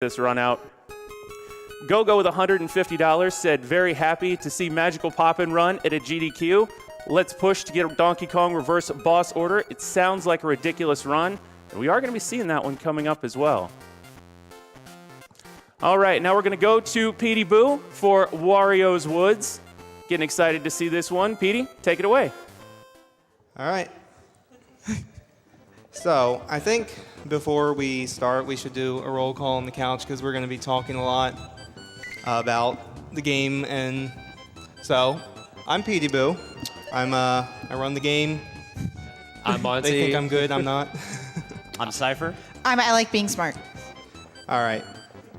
this run out. Go with $150 said, very happy to see Magical Poppin' run at a GDQ. Let's push to get Donkey Kong reverse boss order. It sounds like a ridiculous run, and we are going to be seeing that one coming up as well. All right, now we're going to go to Petey Boo for Wario's Woods. Getting excited to see this one. Petey, take it away. All right. So I think before we start, we should do a roll call on the couch because we're going to be talking a lot about the game. And so I'm Petey Boo. I run the game. I'm Monty. They think I'm good. I'm not. I'm Cypher. I like being smart. All right.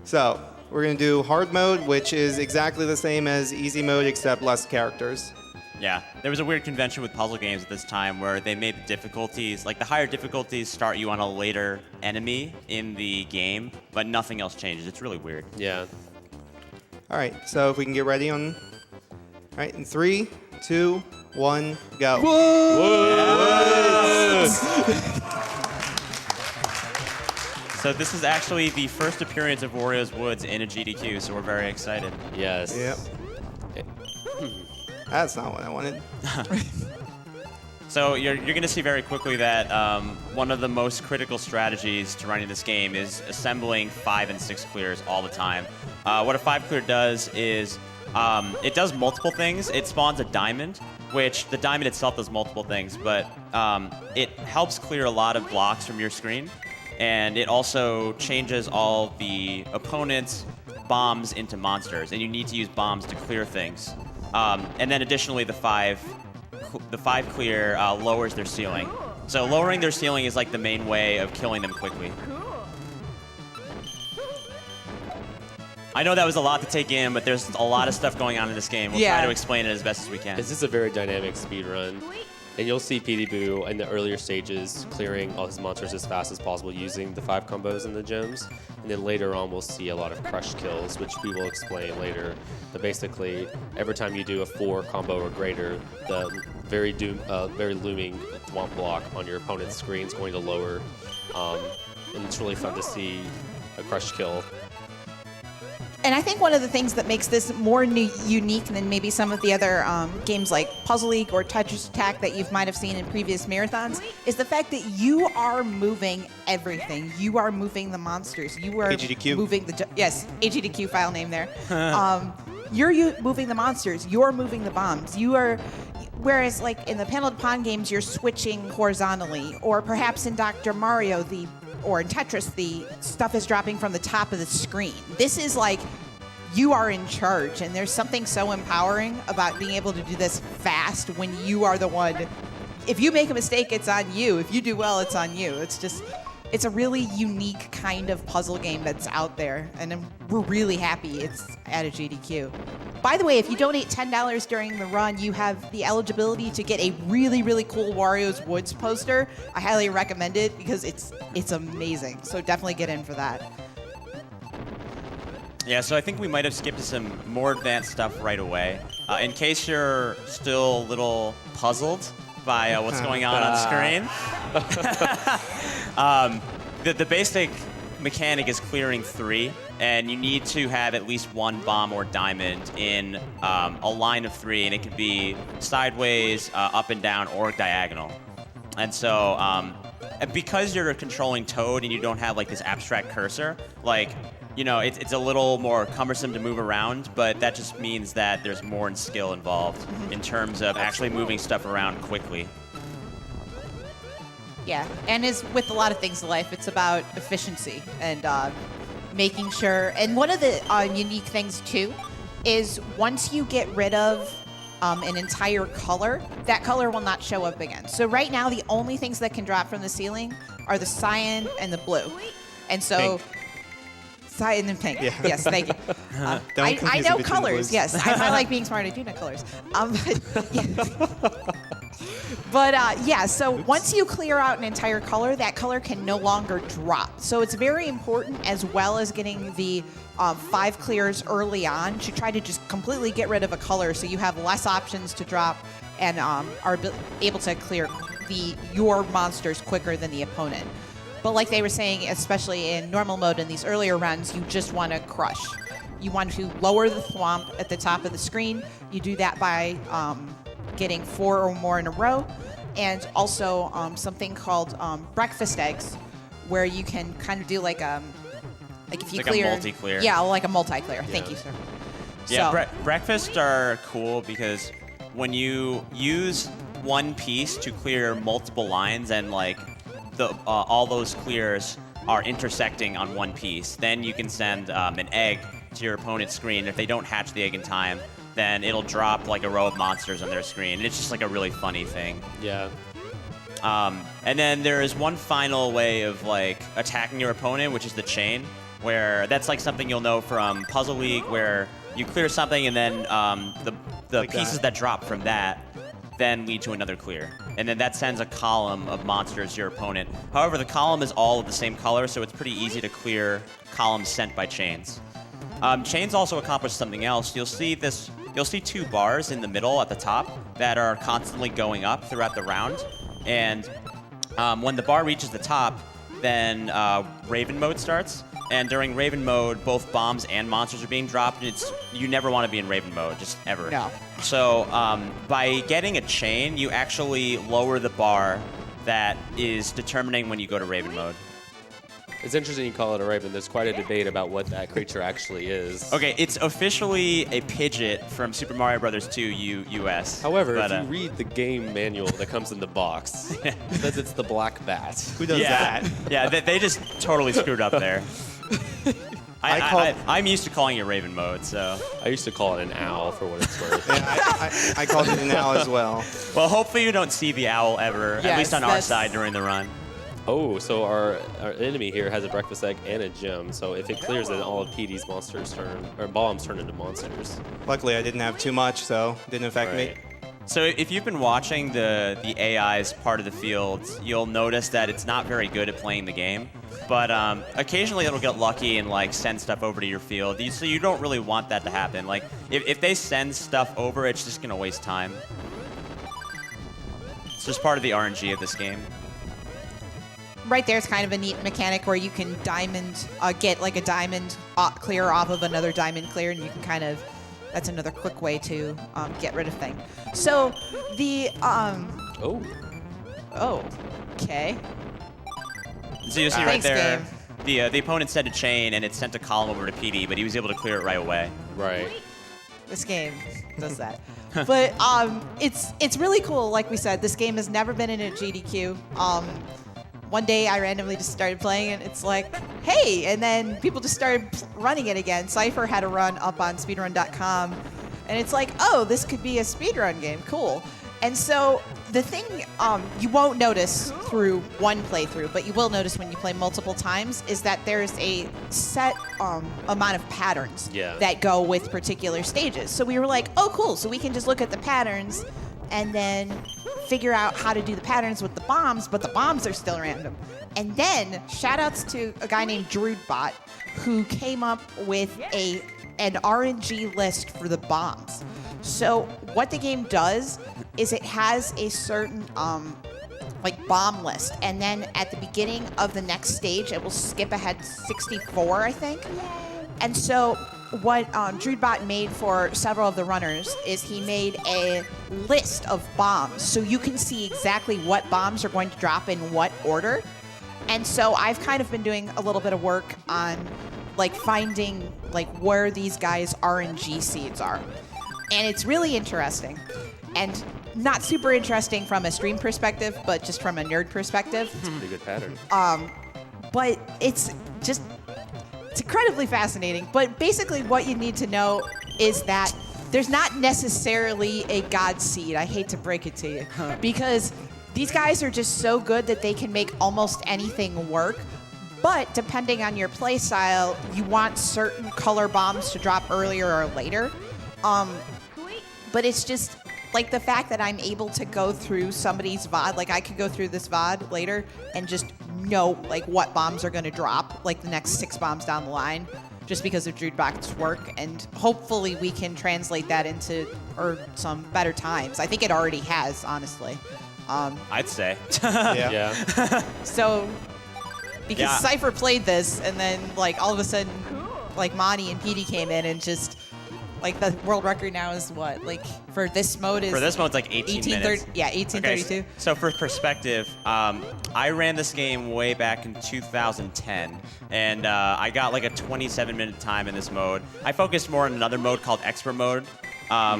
So we're going to do hard mode, which is exactly the same as easy mode except less characters. Yeah, there was a weird convention with puzzle games at this time where they made the difficulties, like the higher difficulties start you on a later enemy in the game, but nothing else changes. It's really weird. Yeah. All right. So if we can get ready on. All right. In 3, 2, 1, go. So this is actually the first appearance of Wario's Woods in a GDQ, so we're very excited. Yes. Yep. That's not what I wanted. So you're going to see very quickly that one of the most critical strategies to running this game is assembling 5 and 6 clears all the time. What a 5 clear does is it does multiple things. It spawns a diamond, which the diamond itself does multiple things, but it helps clear a lot of blocks from your screen. And it also changes all the opponent's bombs into monsters, and you need to use bombs to clear things. And then additionally, the 5 clear lowers their ceiling. So lowering their ceiling is like the main way of killing them quickly. I know that was a lot to take in, but there's a lot of stuff going on in this game. We'll try to explain it as best as we can. This is a very dynamic speed run. And you'll see Petey Boo in the earlier stages clearing all his monsters as fast as possible using the 5 combos and the gems. And then later on, we'll see a lot of crush kills, which we will explain later. But basically, every time you do a 4 combo or greater, the very looming swamp block on your opponent's screen is going to lower. And it's really fun to see a crush kill. And I think one of the things that makes this more unique than maybe some of the other games like Puzzle League or Tetris Attack that you might have seen in previous marathons is the fact that you are moving everything. You are moving the monsters. You are AGDQ. moving the yes, AGDQ file name there. You're moving the monsters. You're moving the bombs. You are. Whereas, like in the Panel Pond games, you're switching horizontally, or perhaps in Dr. Mario, or in Tetris, the stuff is dropping from the top of the screen. This is like you are in charge, and there's something so empowering about being able to do this fast when you are the one. If you make a mistake, it's on you. If you do well, it's on you. It's a really unique kind of puzzle game that's out there, and we're really happy it's at a GDQ. By the way, if you donate $10 during the run, you have the eligibility to get a really, really cool Wario's Woods poster. I highly recommend it because it's amazing. So definitely get in for that. Yeah, so I think we might have skipped to some more advanced stuff right away. In case you're still a little puzzled by what's going on screen. The basic mechanic is clearing 3, and you need to have at least 1 bomb or diamond in a line of 3, and it can be sideways, up and down, or diagonal. And so because you're controlling Toad and you don't have like this abstract cursor, like, you know, it's a little more cumbersome to move around, but that just means that there's more skill involved in terms of actually moving stuff around quickly. Yeah, and as with a lot of things in life, it's about efficiency and making sure. And one of the unique things, too, is once you get rid of an entire color, that color will not show up again. So right now, the only things that can drop from the ceiling are the cyan and the blue. And so... Pink. Cyan and pink. Yeah. Yes, thank you. I know colors, yes. I like being smart. I do know colors. But yeah, so once you clear out an entire color, that color can no longer drop. So it's very important, as well as getting the 5 clears early on, to try to just completely get rid of a color so you have less options to drop and are able to clear your monsters quicker than the opponent. But like they were saying, especially in normal mode in these earlier runs, you just want to crush. You want to lower the thwomp at the top of the screen. You do that by getting 4 or more in a row. And also something called breakfast eggs, where you can kind of do like if you Like clear. a multi-clear. Yeah, like a multi-clear. Thank you, sir. Yeah, So, breakfasts are cool because when you use one piece to clear multiple lines and like all those clears are intersecting on one piece, then you can send an egg to your opponent's screen. If they don't hatch the egg in time, then it'll drop like a row of monsters on their screen. And it's just like a really funny thing. Yeah. And then there is one final way of like attacking your opponent, which is the chain, where that's like something you'll know from Puzzle League, where you clear something and then the Like pieces that drop from that then lead to another clear. And then that sends a column of monsters to your opponent. However, the column is all of the same color, so it's pretty easy to clear columns sent by chains. Chains also accomplish something else. You'll see 2 bars in the middle at the top that are constantly going up throughout the round. And when the bar reaches the top, then Raven mode starts. And during Raven mode, both bombs and monsters are being dropped. And you never want to be in Raven mode, just ever. No. So by getting a chain, you actually lower the bar that is determining when you go to Raven mode. It's interesting you call it a raven. There's quite a debate about what that creature actually is. Okay, it's officially a Pidgeot from Super Mario Bros. 2 US. However, but, if you read the game manual that comes in the box, it says it's the black bat. Who does that? Yeah, they just totally screwed up there. I'm used to calling it Raven mode, so. I used to call it an owl for what it's worth. Yeah, I called it an owl as well. Well, hopefully you don't see the owl ever, at Yes, least on our that's- side during the run. Oh, so our enemy here has a breakfast egg and a gem. So if it clears, then all of PD's monsters bombs turn into monsters. Luckily, I didn't have too much, so it didn't affect me. So if you've been watching the AI's part of the field, you'll notice that it's not very good at playing the game. But occasionally it'll get lucky and like send stuff over to your field. So you don't really want that to happen. Like if they send stuff over, it's just gonna waste time. It's just part of the RNG of this game. right there's kind of a neat mechanic where you can get like a diamond clear off of another diamond clear, and you can kind of, that's another quick way to get rid of things. So the okay. So you'll see right Thanks, there, the opponent sent a chain and it sent a column over to PD, but he was able to clear it right away. Right. This game does that. But it's really cool. Like we said, this game has never been in a GDQ. One day I randomly just started playing it. It's like, hey, and then people just started running it again. Cypher had a run up on speedrun.com, and it's like, oh, this could be a speedrun game. Cool. And so the thing you won't notice through one playthrough, but you will notice when you play multiple times, is that there's a set amount of patterns that go with particular stages. So we were like, oh, cool. So we can just look at the patterns and then figure out how to do the patterns with the bombs, but the bombs are still random. And then shout outs to a guy named DrudeBot who came up with an RNG list for the bombs. So what the game does is it has a certain like bomb list, and then at the beginning of the next stage it will skip ahead 64, I think. And so what DrudeBot made for several of the runners is he made a list of bombs, so you can see exactly what bombs are going to drop in what order. And so I've kind of been doing a little bit of work on like finding like where these guys' RNG seeds are. And it's really interesting. And not super interesting from a stream perspective, but just from a nerd perspective. It's a pretty good pattern. But it's incredibly fascinating. But basically what you need to know is that there's not necessarily a god seed. I hate to break it to you. Because these guys are just so good that they can make almost anything work. But depending on your play style, you want certain color bombs to drop earlier or later. But it's just like the fact that I'm able to go through somebody's VOD, like I could go through this VOD later and just know like what bombs are going to drop, like the next 6 bombs down the line, just because of DrudeBot's work. And hopefully we can translate that into some better times. I think it already has, honestly. I'd say. Yeah. So Because Yeah. Cypher played this, and then like all of a sudden, like Monty and Petey came in and just like the world record now is what? Like for this mode is For this mode, it's like 18 minutes. Yeah, 1832. Okay, so for perspective, I ran this game way back in 2010, and I got like a 27-minute time in this mode. I focused more on another mode called Expert Mode,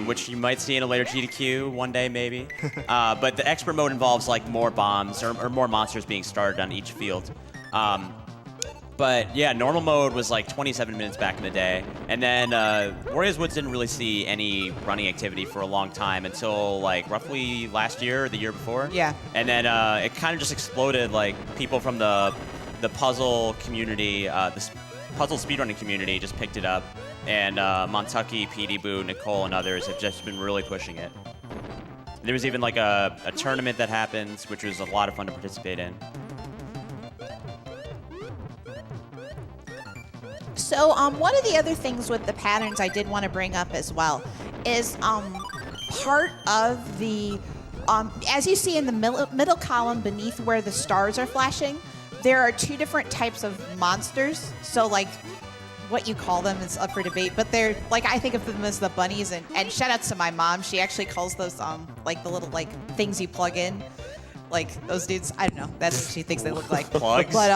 which you might see in a later GDQ one day, maybe. But the Expert Mode involves like more bombs or more monsters being started on each field. But yeah, normal mode was like 27 minutes back in the day. And then Wario's Woods didn't really see any running activity for a long time until like roughly last year or the year before. Yeah. And then it kind of just exploded. Like people from the puzzle community, puzzle speedrunning community just picked it up. And Montucky, PD Boo, Nicole, and others have just been really pushing it. There was even like a tournament that happened, which was a lot of fun to participate in. So one of the other things with the patterns I did want to bring up as well is part of the, as you see in the middle column beneath where the stars are flashing, there are two different types of monsters. So like what you call them is up for debate, but they're like, I think of them as the bunnies, and shout outs to my mom. She actually calls those like the little like things you plug in. Like those dudes, I don't know. That's what she thinks they look like. Plugs? But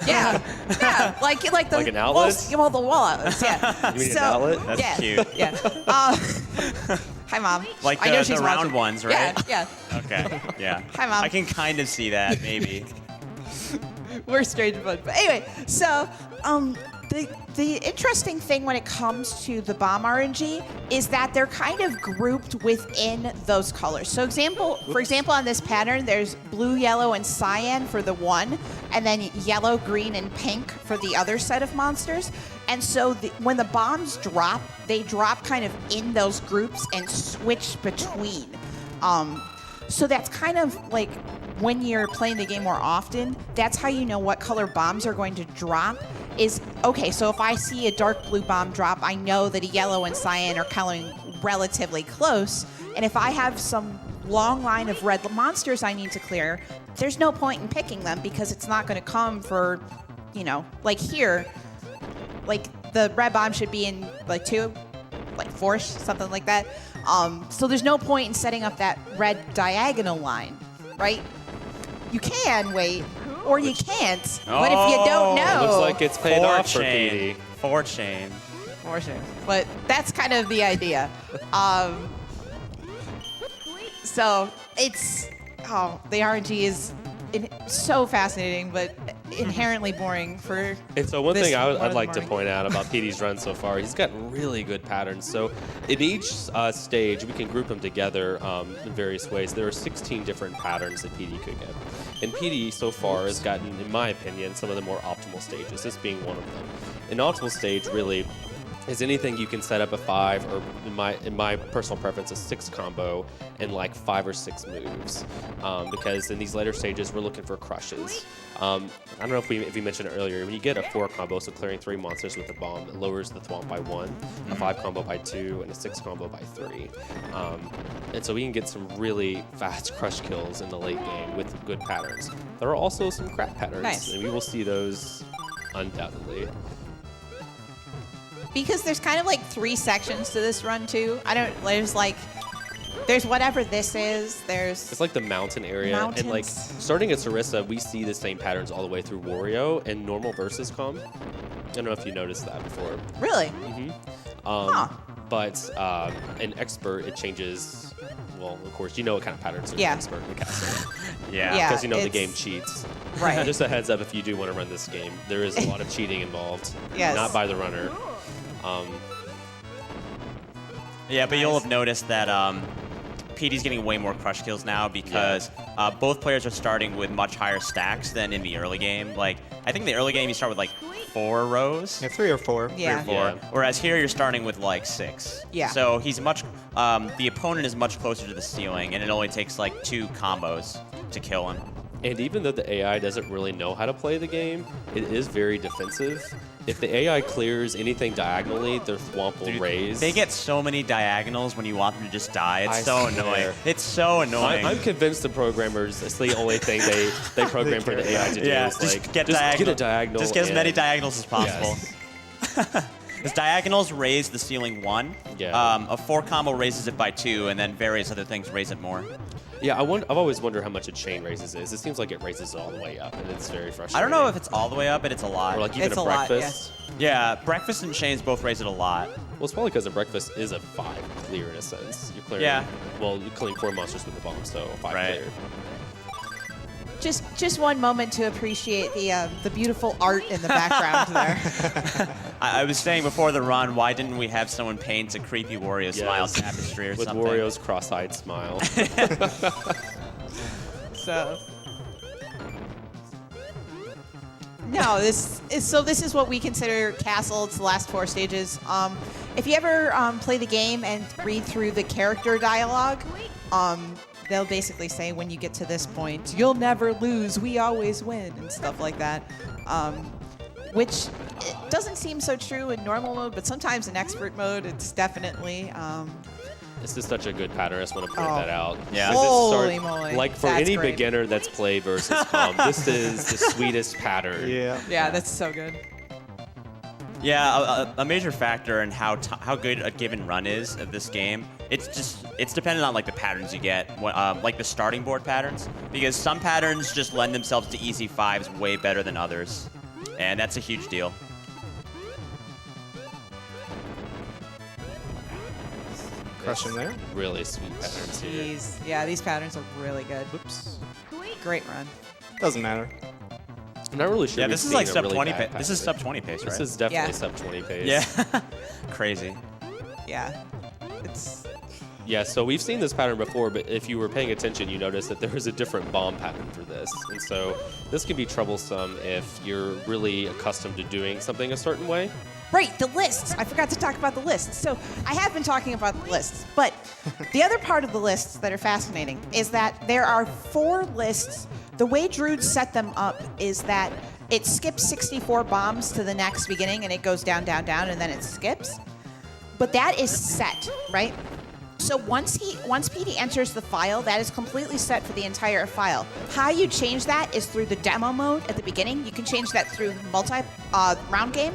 yeah, like the Like an outlet? Well, the wall outlets. Yeah. You mean an outlet? That's yeah, cute. Yeah. Hi, Mom. Like I know the she's round watching. ones, right? Yeah. Okay, yeah. Hi, Mom. I can kind of see that, maybe. We're strange but anyway, so the interesting thing when it comes to the bomb RNG is that they're kind of grouped within those colors. So for example, on this pattern, there's blue, yellow, and cyan for the one, and then yellow, green, and pink for the other set of monsters. And so when the bombs drop, they drop kind of in those groups and switch between. So that's kind of like when you're playing the game more often, that's how you know what color bombs are going to drop. Is okay, so if I see a dark blue bomb drop, I know that a yellow and cyan are coming relatively close. And if I have some long line of red monsters I need to clear, there's no point in picking them because it's not going to come for, like here, like the red bomb should be in like 2, like 4, something like that. So there's no point in setting up that red diagonal line, right? You can wait, or you can't. But if you don't know, Looks like it's paid off for PD. For shame. for sure. But that's kind of the idea. So it's the RNG is so fascinating, but inherently boring for. And so one this thing one I'd of like the to morning. point out about PD's run so far, he's got really good patterns. So in each stage, we can group them together in various ways. There are 16 different patterns that PD could get. And PD so far has gotten, in my opinion, some of the more optimal stages, this being one of them. An optimal stage really is anything you can set up a 5, or in my personal preference, a 6 combo and like 5 or 6 moves. Because in these later stages, we're looking for crushes. I don't know if we mentioned it earlier. When you get a 4 combo, so clearing 3 monsters with a bomb, it lowers the thwomp by 1, a 5 combo by 2, and a 6 combo by 3. And so we can get some really fast crush kills in the late game with good patterns. There are also some crap patterns, Nice. and we will see those undoubtedly. Because there's kind of like 3 sections to this run too. There's whatever this is. There's It's like the mountain area, and like Mountains. starting at Sarissa, we see the same patterns all the way through Wario and normal versus com. I don't know if you noticed that before. really. But in Expert, it changes. Well, of course, you know what kind of patterns there's Yeah. in Expert and Castle. Yeah. Yeah. Because you know the it's- game cheats. Right. Just a heads up if you do want to run this game. There is a lot of cheating involved. Yes. Not by the runner. Yeah, but you'll have noticed that PD's getting way more crush kills now because both players are starting with much higher stacks than in the early game. Like, I think in the early game you start with like 4 rows. Yeah, 3 or 4. Yeah. 3 or 4. Yeah. Whereas here you're starting with like 6. Yeah. So he's the opponent is much closer to the ceiling, and it only takes like 2 combos to kill him. And even though the AI doesn't really know how to play the game, it is very defensive. If the AI clears anything diagonally, their thwomp will Dude, raise. They get so many diagonals when you want them to just die. It's I so swear. annoying. It's so annoying. I'm convinced the programmers, it's the only thing they program for the AI to do yeah, is just like, get just diagonal. get a diagonal. Just get as many and- diagonals as possible. Yes. Because diagonals raise the ceiling 1. Yeah. A 4 combo raises it by 2, and then various other things raise it more. Yeah, I've always wondered how much a chain raises is. It seems like it raises it all the way up, and it's very frustrating. I don't know if it's all the way up, but it's a lot. Or like even It's a a lot, breakfast. yeah, breakfast and chains both raise it a lot. Well, it's probably because a breakfast is a 5 clear in a sense. You're clearing. Yeah. Well, you're clearing 4 monsters with the bomb, so 5 Right. clear. Just one moment to appreciate the beautiful art in the background there. I was saying before the run, why didn't we have someone paint a creepy Wario smile Yes. tapestry or With something? Wario's cross-eyed smile. So. No, this is what we consider Castle. It's the last 4 stages. If you ever play the game and read through the character dialogue, they'll basically say when you get to this point, you'll never lose, we always win, and stuff like that. Which it doesn't seem so true in normal mode, but sometimes in expert mode, it's definitely. This is such a good pattern. I just want to point Oh. that out. Yeah. 'Cause it Holy moly. Like for That's any great. beginner that's played versus Calm, this is the sweetest pattern. Yeah. Yeah, that's so good. Yeah, a major factor in how good a given run is of this game. It's dependent on like the patterns you get, like the starting board patterns, because some patterns just lend themselves to easy 5s way better than others, and that's a huge deal. Crushing there. Really sweet patterns here. Yeah, these patterns are really good. Oops. Great run. Doesn't matter. I'm not really sure. Yeah, we've this is seen like a sub really 20 bad pace. This is pattern. sub 20 pace, right? This is definitely Yeah. sub 20 pace. yeah, crazy. Yeah, it's Yeah, so we've seen this pattern before, but if you were paying attention, you noticed that there was a different bomb pattern for this. And so this can be troublesome if you're really accustomed to doing something a certain way. right. The lists. I forgot to talk about the lists. So I have been talking about the lists, but the other part of the lists that are fascinating is that there are 4 lists. The way Druid set them up is that it skips 64 bombs to the next beginning, and it goes down, down, down, and then it skips. But that is set, right? So once PD enters the file, that is completely set for the entire file. How you change that is through the demo mode at the beginning. You can change that through round game,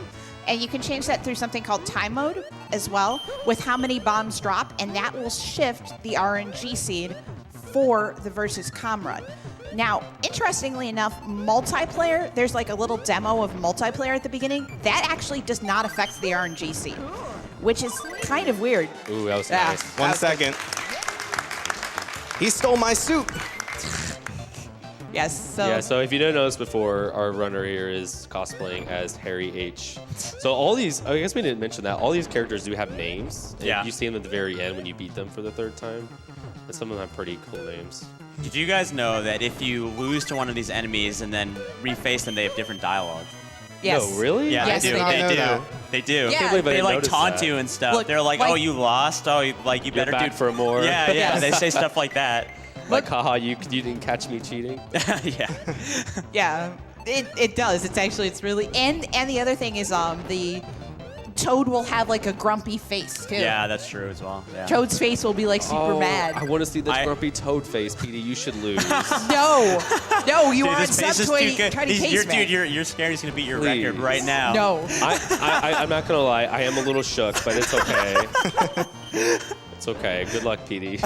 and you can change that through something called time mode as well, with how many bombs drop, and that will shift the RNG seed for the versus com run. Now, interestingly enough, multiplayer, there's like a little demo of multiplayer at the beginning. That actually does not affect the RNG seed, which is kind of weird. Ooh, that was Yeah. nice. 1 second. He stole my soup. Yes, Yeah, so if you didn't notice before, our runner here is cosplaying as Harry H. So all these, I guess we didn't mention that, all these characters do have names. And Yeah. you see them at the very end when you beat them for the 3rd time. And some of them have pretty cool names. Did you guys know that if you lose to one of these enemies and then reface them, they have different dialogue? yes. No, really? Yeah, Yes, they do. they do. They do. that. They do. Yeah. I can't believe I They didn't like notice taunt that. you and stuff. Look, They're like, "Oh, like- you lost. Oh, you You're better back do for more. Yeah, yeah. Yes. They say stuff like that. Like, haha, you didn't catch me cheating. yeah. Yeah, it does. It's really and the other thing is the Toad will have like a grumpy face too. Yeah, that's true as well. Yeah. Toad's face will be like super I mad. want to see this I- grumpy Toad face, Petey. You should lose. No, you Dude, are on this face is sub too 20 good. 20 You're, case, man. dude, you're scared he's gonna beat your Please. record right now. No. I'm not gonna lie. I am a little shook, but it's okay. It's okay. Good luck, Petey.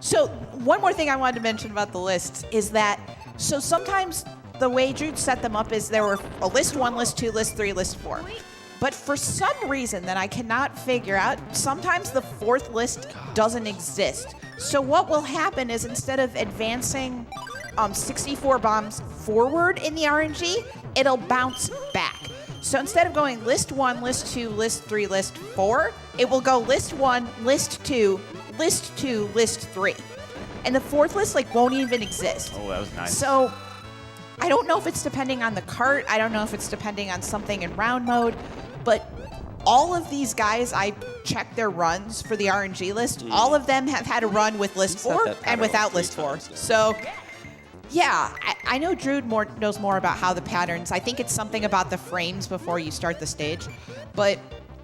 So one more thing I wanted to mention about the lists is that so sometimes the way Jude set them up is there were a list 1, list 2, list 3, list 4. But for some reason that I cannot figure out, sometimes the 4th list doesn't exist. So what will happen is instead of advancing 64 bombs forward in the RNG, it'll bounce back. So instead of going list 1, list 2, list 3, list 4, it will go list 1, list 2, list 2, list 3. And the 4th list like won't even exist. Oh, that was nice. So I don't know if it's depending on the cart. I don't know if it's depending on something in round mode, but all of these guys, I checked their runs for the RNG list. All of them have had a run with list He's had 4 that and pattern without like list 3 4. times, yeah. So, yeah, I know Drew knows more about how the patterns. I think it's something about the frames before you start the stage, but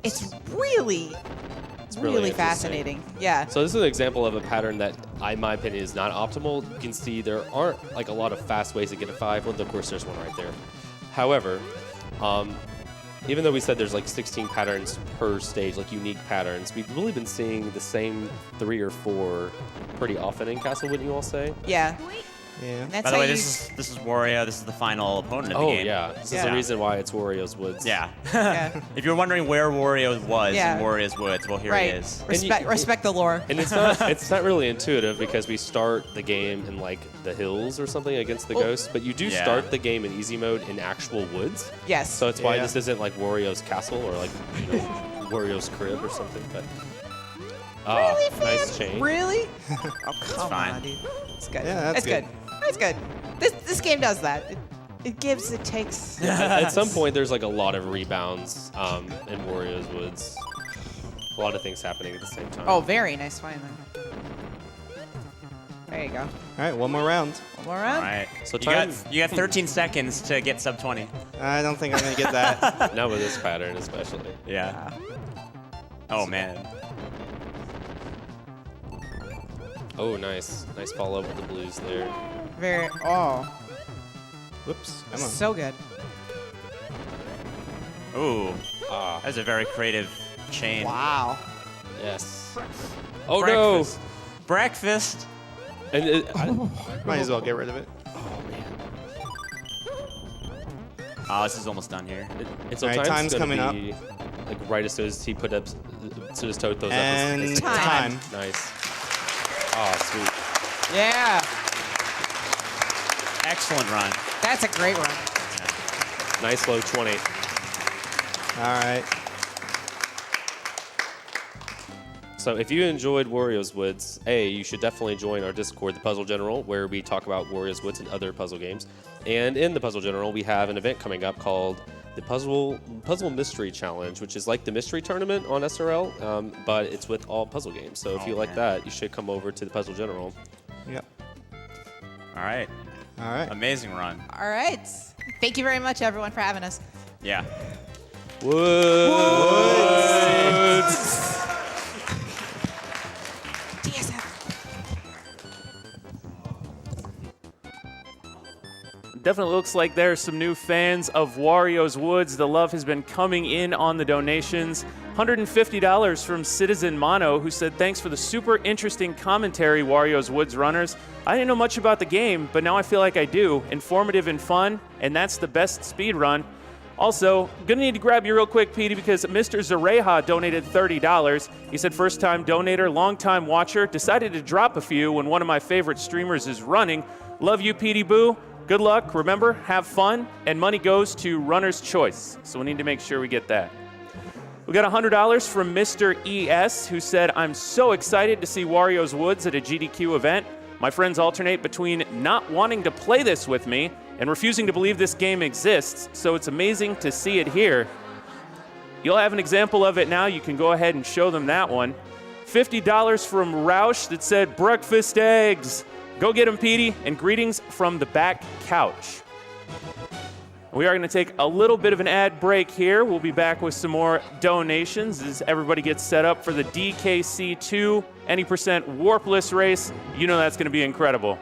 it's really really interesting. fascinating. Yeah. So this is an example of a pattern that, in my opinion, is not optimal. You can see there aren't like a lot of fast ways to get a 5. Well, of course, there's one right there. However, even though we said there's like 16 patterns per stage, like unique patterns, we've really been seeing the same 3 or 4 pretty often in Castle, wouldn't you all say? Yeah. Yeah. That's By the how way, you- this is Wario. This is the final opponent of the Oh game. yeah, this is Yeah. the reason why it's Wario's Woods. Yeah. Yeah. If you're wondering where Wario was Yeah. in Wario's Woods, well, here right. he is. Respect the lore. And it's not really intuitive because we start the game in like the hills or something against the ghosts, but you do Yeah. start the game in easy mode in actual woods. Yes. So it's why Yeah. this isn't like Wario's castle or like Wario's crib or something. But Really, nice fam? change. Really? Oh, come fine. on, dude. It's good. Yeah, that's good. That's good. This game does that. It gives, it takes. At some point, there's like a lot of rebounds in Wario's Woods. A lot of things happening at the same time. Oh, very nice find there. There you go. All right, one more round. One more All round. right. So you got 13 seconds to get sub 20. I don't think I'm gonna get that. Not with this pattern, especially. Yeah. Oh man. Oh, nice. Nice follow up with the blues there. Very. Oh, Whoops. Come on. so good. Ooh. Ah, That was a very creative chain. Wow. yes. Oh, Breakfast. Breakfast. no! And Might as well get rid of it. oh, man. Oh, this is almost done here. It's All right, sometimes time's gonna coming be, like right as soon as he put up, as soon as Toad throws up. And his- Time. Nice. Oh, sweet. Yeah. Excellent run. That's a great one. Nice low 20. All right. So if you enjoyed Wario's Woods, you should definitely join our Discord, The Puzzle General, where we talk about Wario's Woods and other puzzle games. And in The Puzzle General, we have an event coming up called the Puzzle Mystery Challenge, which is like the mystery tournament on SRL, but it's with all puzzle games. So if you like that, you should come over to The Puzzle General. Yep. All right. All right. Amazing run. All right. Thank you very much, everyone, for having us. Yeah. DSF. Definitely looks like there's some new fans of Wario's Woods. The love has been coming in on the donations. $150 from Citizen Mono, who said, thanks for the super interesting commentary, Wario's Woods runners. I didn't know much about the game, but now I feel like I do. Informative and fun, and that's the best speed run. Also, gonna need to grab you real quick, Petey, because Mr. Zareha donated $30. He said, first-time donator, long-time watcher, decided to drop a few when one of my favorite streamers is running. Love you, Petey Boo. Good luck. Remember, have fun, and money goes to Runner's Choice. So we need to make sure we get that. We got $100 from Mr. ES, who said, I'm so excited to see Wario's Woods at a GDQ event. My friends alternate between not wanting to play this with me and refusing to believe this game exists, so it's amazing to see it here. You'll have an example of it now. You can go ahead and show them that one. $50 from Roush that said, breakfast eggs. Go get them, Petey, and greetings from the back couch. We are going to take a little bit of an ad break here. We'll be back with some more donations as everybody gets set up for the DKC2 Any Percent Warpless race. You know that's going to be incredible.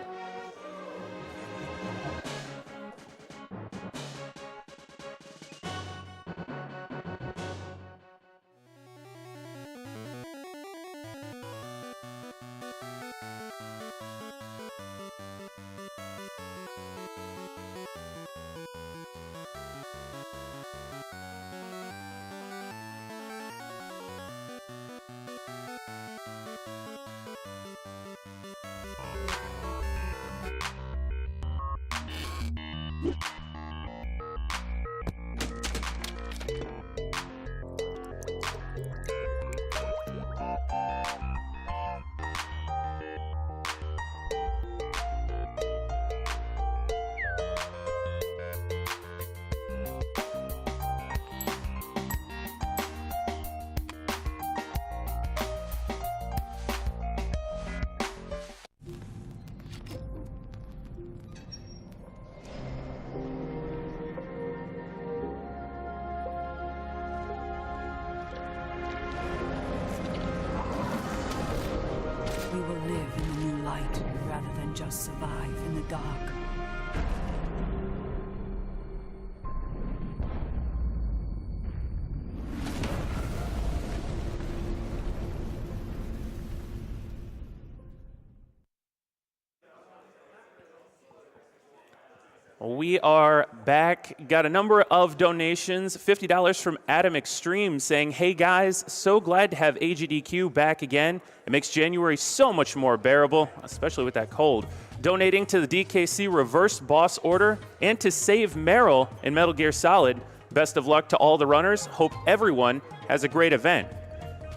light rather than just survive in the dark. We are back. Got a number of donations. $50 from Adam Extreme saying, hey guys, so glad to have AGDQ back again. It makes January so much more bearable, especially with that cold. Donating to the DKC reverse boss order and to save Meryl in Metal Gear Solid. Best of luck to all the runners. Hope everyone has a great event.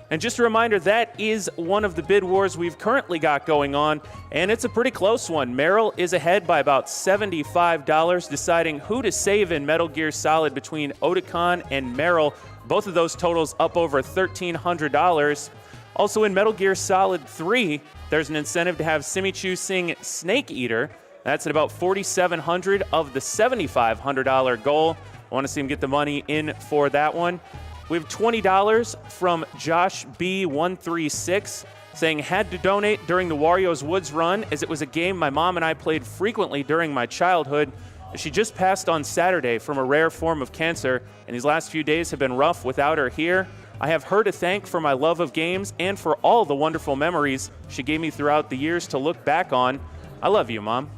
And just a reminder, that is one of the bid wars we've currently got going on, and it's a pretty close one. Meryl is ahead by about $75, deciding who to save in Metal Gear Solid between Otakon and Meryl. Both of those totals up over $1,300. Also in Metal Gear Solid 3, there's an incentive to have Simichu sing Snake Eater. That's at about $4,700 of the $7,500 goal. I want to see him get the money in for that one. We have $20 from Josh B136 saying, had to donate during the Wario's Woods run as it was a game my mom and I played frequently during my childhood. She just passed on Saturday from a rare form of cancer, and these last few days have been rough without her here. I have her to thank for my love of games and for all the wonderful memories she gave me throughout the years to look back on. I love you, Mom.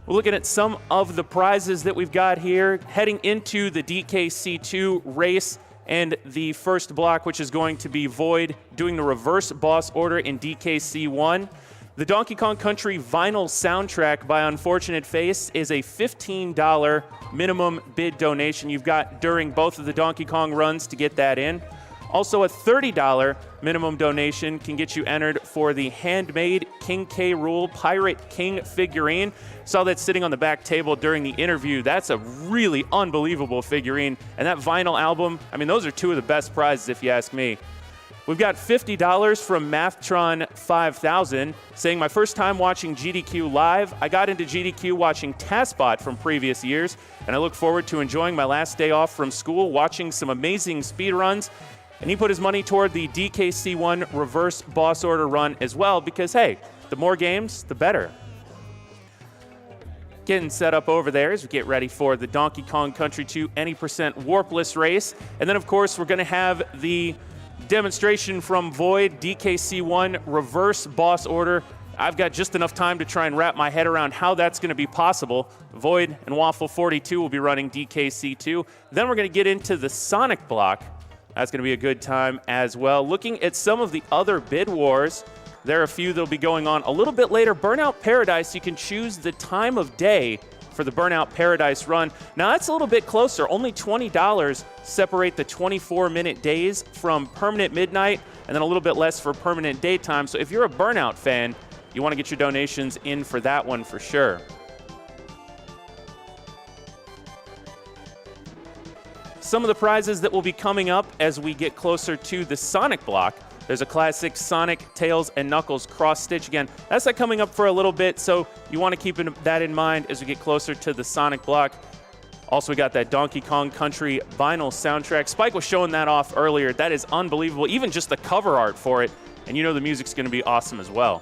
We're looking at some of the prizes that we've got here, heading into the DKC2 race and the first block, which is going to be Void doing the reverse boss order in DKC1. The Donkey Kong Country vinyl soundtrack by Unfortunate Face is a $15 minimum bid donation you've got during both of the Donkey Kong runs to get that in. Also, a $30 minimum donation can get you entered for the handmade King K. Rool Pirate King figurine. Saw that sitting on the back table during the interview. That's a really unbelievable figurine. And that vinyl album, I mean, those are two of the best prizes if you ask me. We've got $50 from Mathtron 5000 saying, my first time watching GDQ live. I got into GDQ watching TASBot from previous years, and I look forward to enjoying my last day off from school watching some amazing speedruns. And he put his money toward the DKC1 reverse boss order run as well because, hey, the more games, the better. Getting set up over there as we get ready for the Donkey Kong Country 2 any% warpless race. And then, of course, we're going to have the demonstration from Void, DKC1 reverse boss order. I've got just enough time to try and wrap my head around how that's going to be possible. Void and Waffle 42 will be running DKC2. Then we're going to get into the Sonic block. That's going to be a good time as well. Looking at some of the other bid wars, there are a few that will be going on a little bit later. Burnout Paradise, you can choose the time of day for the Burnout Paradise run. Now, that's a little bit closer. Only $20 separate the 24-minute days from permanent midnight, and then a little bit less for permanent daytime. So if you're a Burnout fan, you want to get your donations in for that one for sure. Some of the prizes that will be coming up as we get closer to the Sonic block. There's a classic Sonic, Tails, and Knuckles cross-stitch again. That's not coming up for a little bit, so you want to keep that in mind as we get closer to the Sonic block. Also, we got that Donkey Kong Country vinyl soundtrack. Spike was showing that off earlier. That is unbelievable, even just the cover art for it. And you know the music's going to be awesome as well.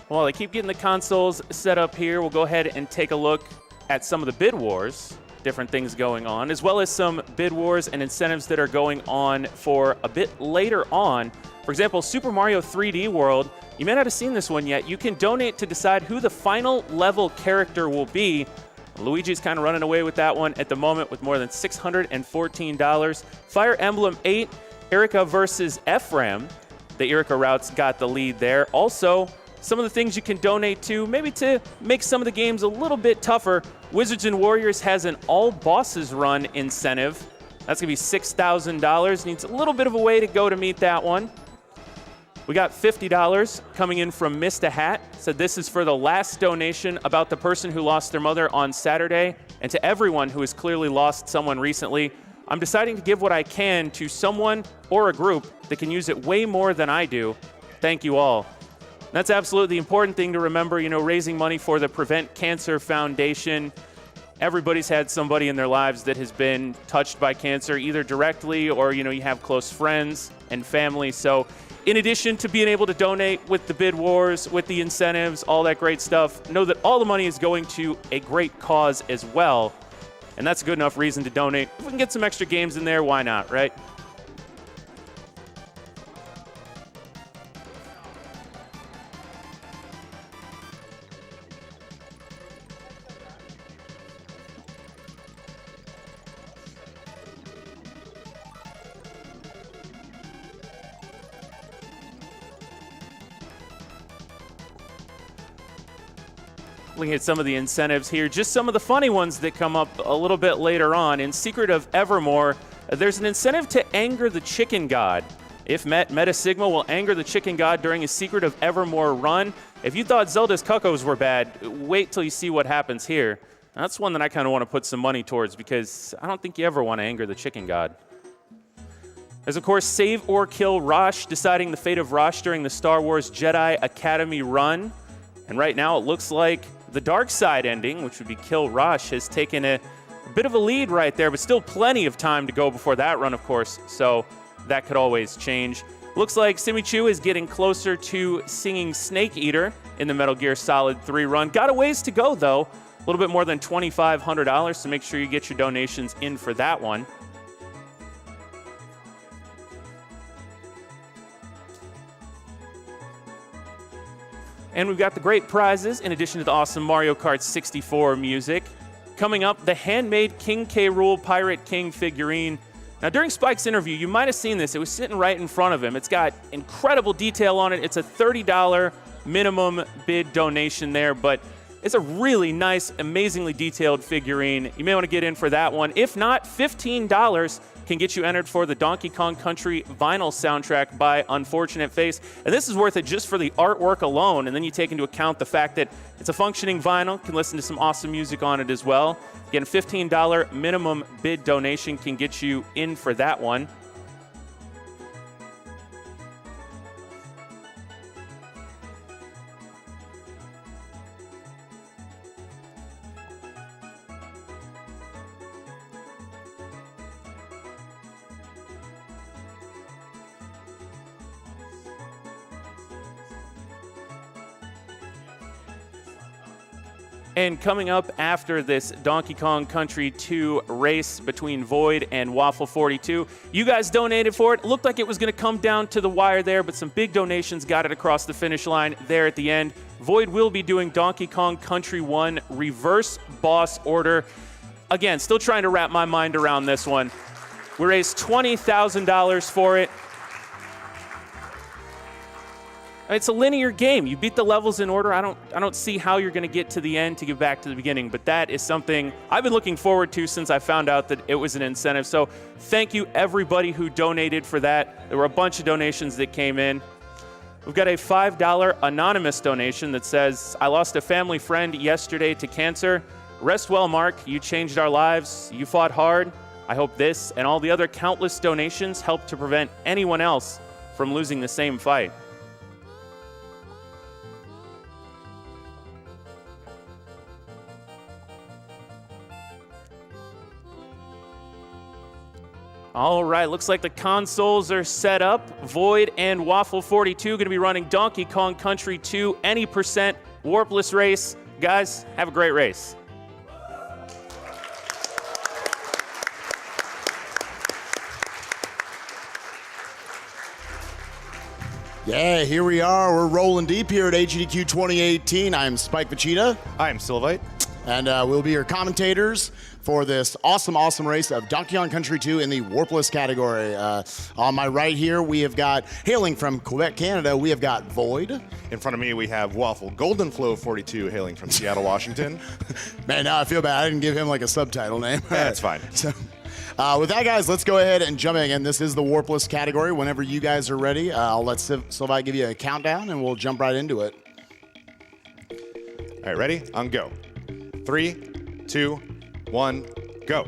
While I keep getting the consoles set up here, we'll go ahead and take a look at some of the bid wars, different things going on, as well as some bid wars and incentives that are going on for a bit later on. For example, Super Mario 3D World, you may not have seen this one yet. You can donate to decide who the final level character will be. Luigi's kind of running away with that one at the moment with more than $614. Fire Emblem 8, Erica versus Ephraim. The Erica routes got the lead there. Also, some of the things you can donate to, maybe to make some of the games a little bit tougher. Wizards and Warriors has an all bosses run incentive. That's going to be $6,000. Needs a little bit of a way to go to meet that one. We got $50 coming in from Mista Hat. Said this is for the last donation about the person who lost their mother on Saturday, and to everyone who has clearly lost someone recently. I'm deciding to give what I can to someone or a group that can use it way more than I do. Thank you all. That's absolutely the important thing to remember, you know, raising money for the Prevent Cancer Foundation. Everybody's had somebody in their lives that has been touched by cancer, either directly or, you know, you have close friends and family. So in addition to being able to donate with the bid wars, with the incentives, all that great stuff, know that all the money is going to a great cause as well. And that's a good enough reason to donate. If we can get some extra games in there, why not, right? Looking at some of the incentives here, just some of the funny ones that come up a little bit later on. In Secret of Evermore, there's an incentive to anger the chicken god. If met, Meta Sigma will anger the chicken god during a Secret of Evermore run. If you thought Zelda's Cuckoos were bad, wait till you see what happens here. That's one that I kind of want to put some money towards because I don't think you ever want to anger the chicken god. There's, of course, Save or Kill Rosh, deciding the fate of Rosh during the Star Wars Jedi Academy run. And right now it looks like the dark side ending, which would be Kill Rosh, has taken a bit of a lead right there, but still plenty of time to go before that run, of course, so that could always change. Looks like Simichu is getting closer to singing Snake Eater in the Metal Gear Solid 3 run. Got a ways to go, though. A little bit more than $2,500, so make sure you get your donations in for that one. And we've got the great prizes, in addition to the awesome Mario Kart 64 music. Coming up, the handmade King K. Rool Pirate King figurine. Now, during Spike's interview, you might have seen this. It was sitting right in front of him. It's got incredible detail on it. It's a $30 minimum bid donation there, but it's a really nice, amazingly detailed figurine. You may want to get in for that one. If not, $15 can get you entered for the Donkey Kong Country vinyl soundtrack by Unfortunate Face. And this is worth it just for the artwork alone. And then you take into account the fact that it's a functioning vinyl, can listen to some awesome music on it as well. Again, a $15 minimum bid donation can get you in for that one. And coming up after this Donkey Kong Country 2 race between Void and Waffle 42, you guys donated for it. Looked like it was going to come down to the wire there, but some big donations got it across the finish line there at the end. Void will be doing Donkey Kong Country 1 reverse boss order. Again, still trying to wrap my mind around this one. We raised $20,000 for it. It's a linear game. You beat the levels in order. I don't see how you're going to get to the end to get back to the beginning, but that is something I've been looking forward to since I found out that it was an incentive. So thank you, everybody who donated for that. There were a bunch of donations that came in. We've got a $5 anonymous donation that says, I lost a family friend yesterday to cancer. Rest well, Mark. You changed our lives. You fought hard. I hope this and all the other countless donations help to prevent anyone else from losing the same fight. All right, looks like the consoles are set up. Void and Waffle42 going to be running Donkey Kong Country 2 any percent warpless race. Guys, have a great race. Yeah, here we are. We're rolling deep here at AGDQ 2018. I'm Spike Vachita. I'm Sylvite. And we'll be your commentators for this awesome race of Donkey Kong Country 2 in the warpless category. On my right here, we have got, hailing from Quebec, Canada, we have got Void. In front of me, we have Waffle Golden Flow 42 hailing from Seattle, Washington. Man, now I feel bad. I didn't give him like a subtitle name. That's fine. So, with that, guys, let's go ahead and jump in. Again, this is the warpless category. Whenever you guys are ready, I'll let Sylvite give you a countdown, and we'll jump right into it. All right, ready? On go. 3, 2, 1, go.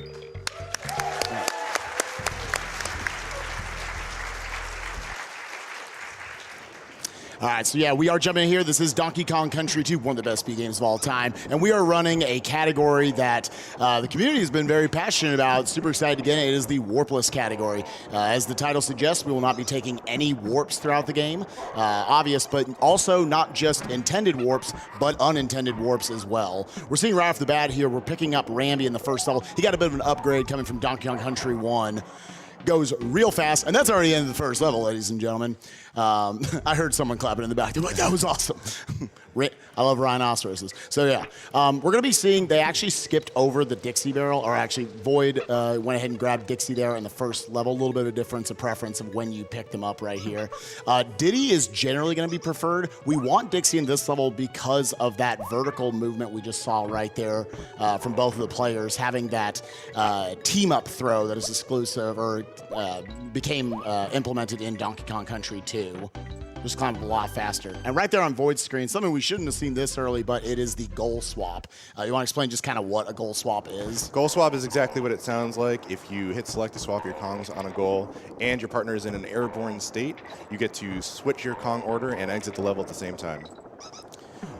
All right, so yeah, we are jumping in here. This is Donkey Kong Country 2, one of the best Speed games of all time. And we are running a category that the community has been very passionate about. Super excited to get in. It is the warpless category. As the title suggests, we will not be taking any warps throughout the game. Obvious, but also not just intended warps, but unintended warps as well. We're seeing right off the bat here, we're picking up Rambi in the first level. He got a bit of an upgrade coming from Donkey Kong Country 1. Goes real fast, and that's already the end of the first level, ladies and gentlemen. I heard someone clapping in the back. They're like, that was awesome. I love rhinoceroses. So yeah, we're going to be seeing, they actually skipped over the Dixie barrel, or actually Void went ahead and grabbed Dixie there in the first level. A little bit of difference of preference of when you pick them up right here. Diddy is generally going to be preferred. We want Dixie in this level because of that vertical movement we just saw right there from both of the players, having that team-up throw that is exclusive or became implemented in Donkey Kong Country 2. Just climbed a lot faster. And right there on Void's screen, something we shouldn't have seen this early, but it is the goal swap. You want to explain just kind of what a goal swap is? Goal swap is exactly what it sounds like. If you hit select to swap your Kongs on a goal and your partner is in an airborne state, you get to switch your Kong order and exit the level at the same time.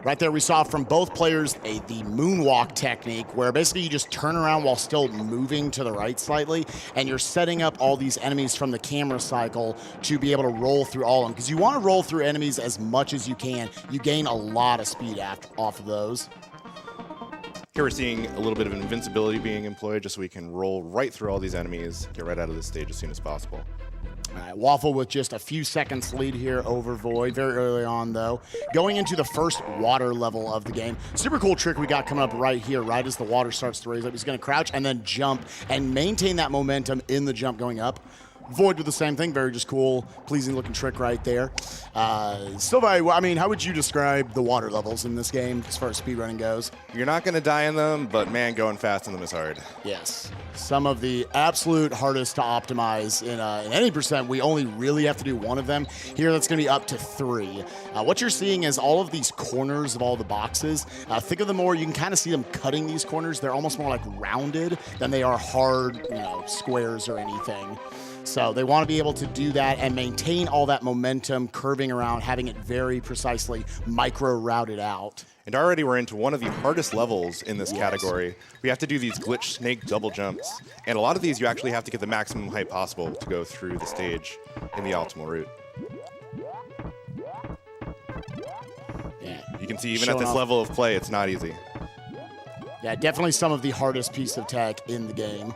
Right there, we saw from both players the moonwalk technique, where basically you just turn around while still moving to the right slightly, and you're setting up all these enemies from the camera cycle to be able to roll through all of them. Because you want to roll through enemies as much as you can. You gain a lot of speed off of those. Here we're seeing a little bit of invincibility being employed just so we can roll right through all these enemies, get right out of this stage as soon as possible. All right, Waffle with just a few seconds lead here over Void, very early on though. Going into the first water level of the game. Super cool trick we got coming up right here, right as the water starts to raise up. He's gonna crouch and then jump and maintain that momentum in the jump going up. Void with the same thing, very just cool, pleasing looking trick right there. Sylvie, I mean, how would you describe the water levels in this game as far as speedrunning goes? You're not going to die in them, but man, going fast in them is hard. Yes, some of the absolute hardest to optimize in any percent. We only really have to do one of them. Here, that's going to be up to 3. What you're seeing is all of these corners of all the boxes. Think of them more, you can kind of see them cutting these corners. They're almost more like rounded than they are hard, squares or anything. So they want to be able to do that and maintain all that momentum, curving around, having it very precisely micro-routed out. And already we're into one of the hardest levels in this category. We have to do these glitch snake double jumps. And a lot of these you actually have to get the maximum height possible to go through the stage in the optimal route. Yeah. You can see even at this level of play, it's not easy. Yeah, definitely some of the hardest piece of tech in the game.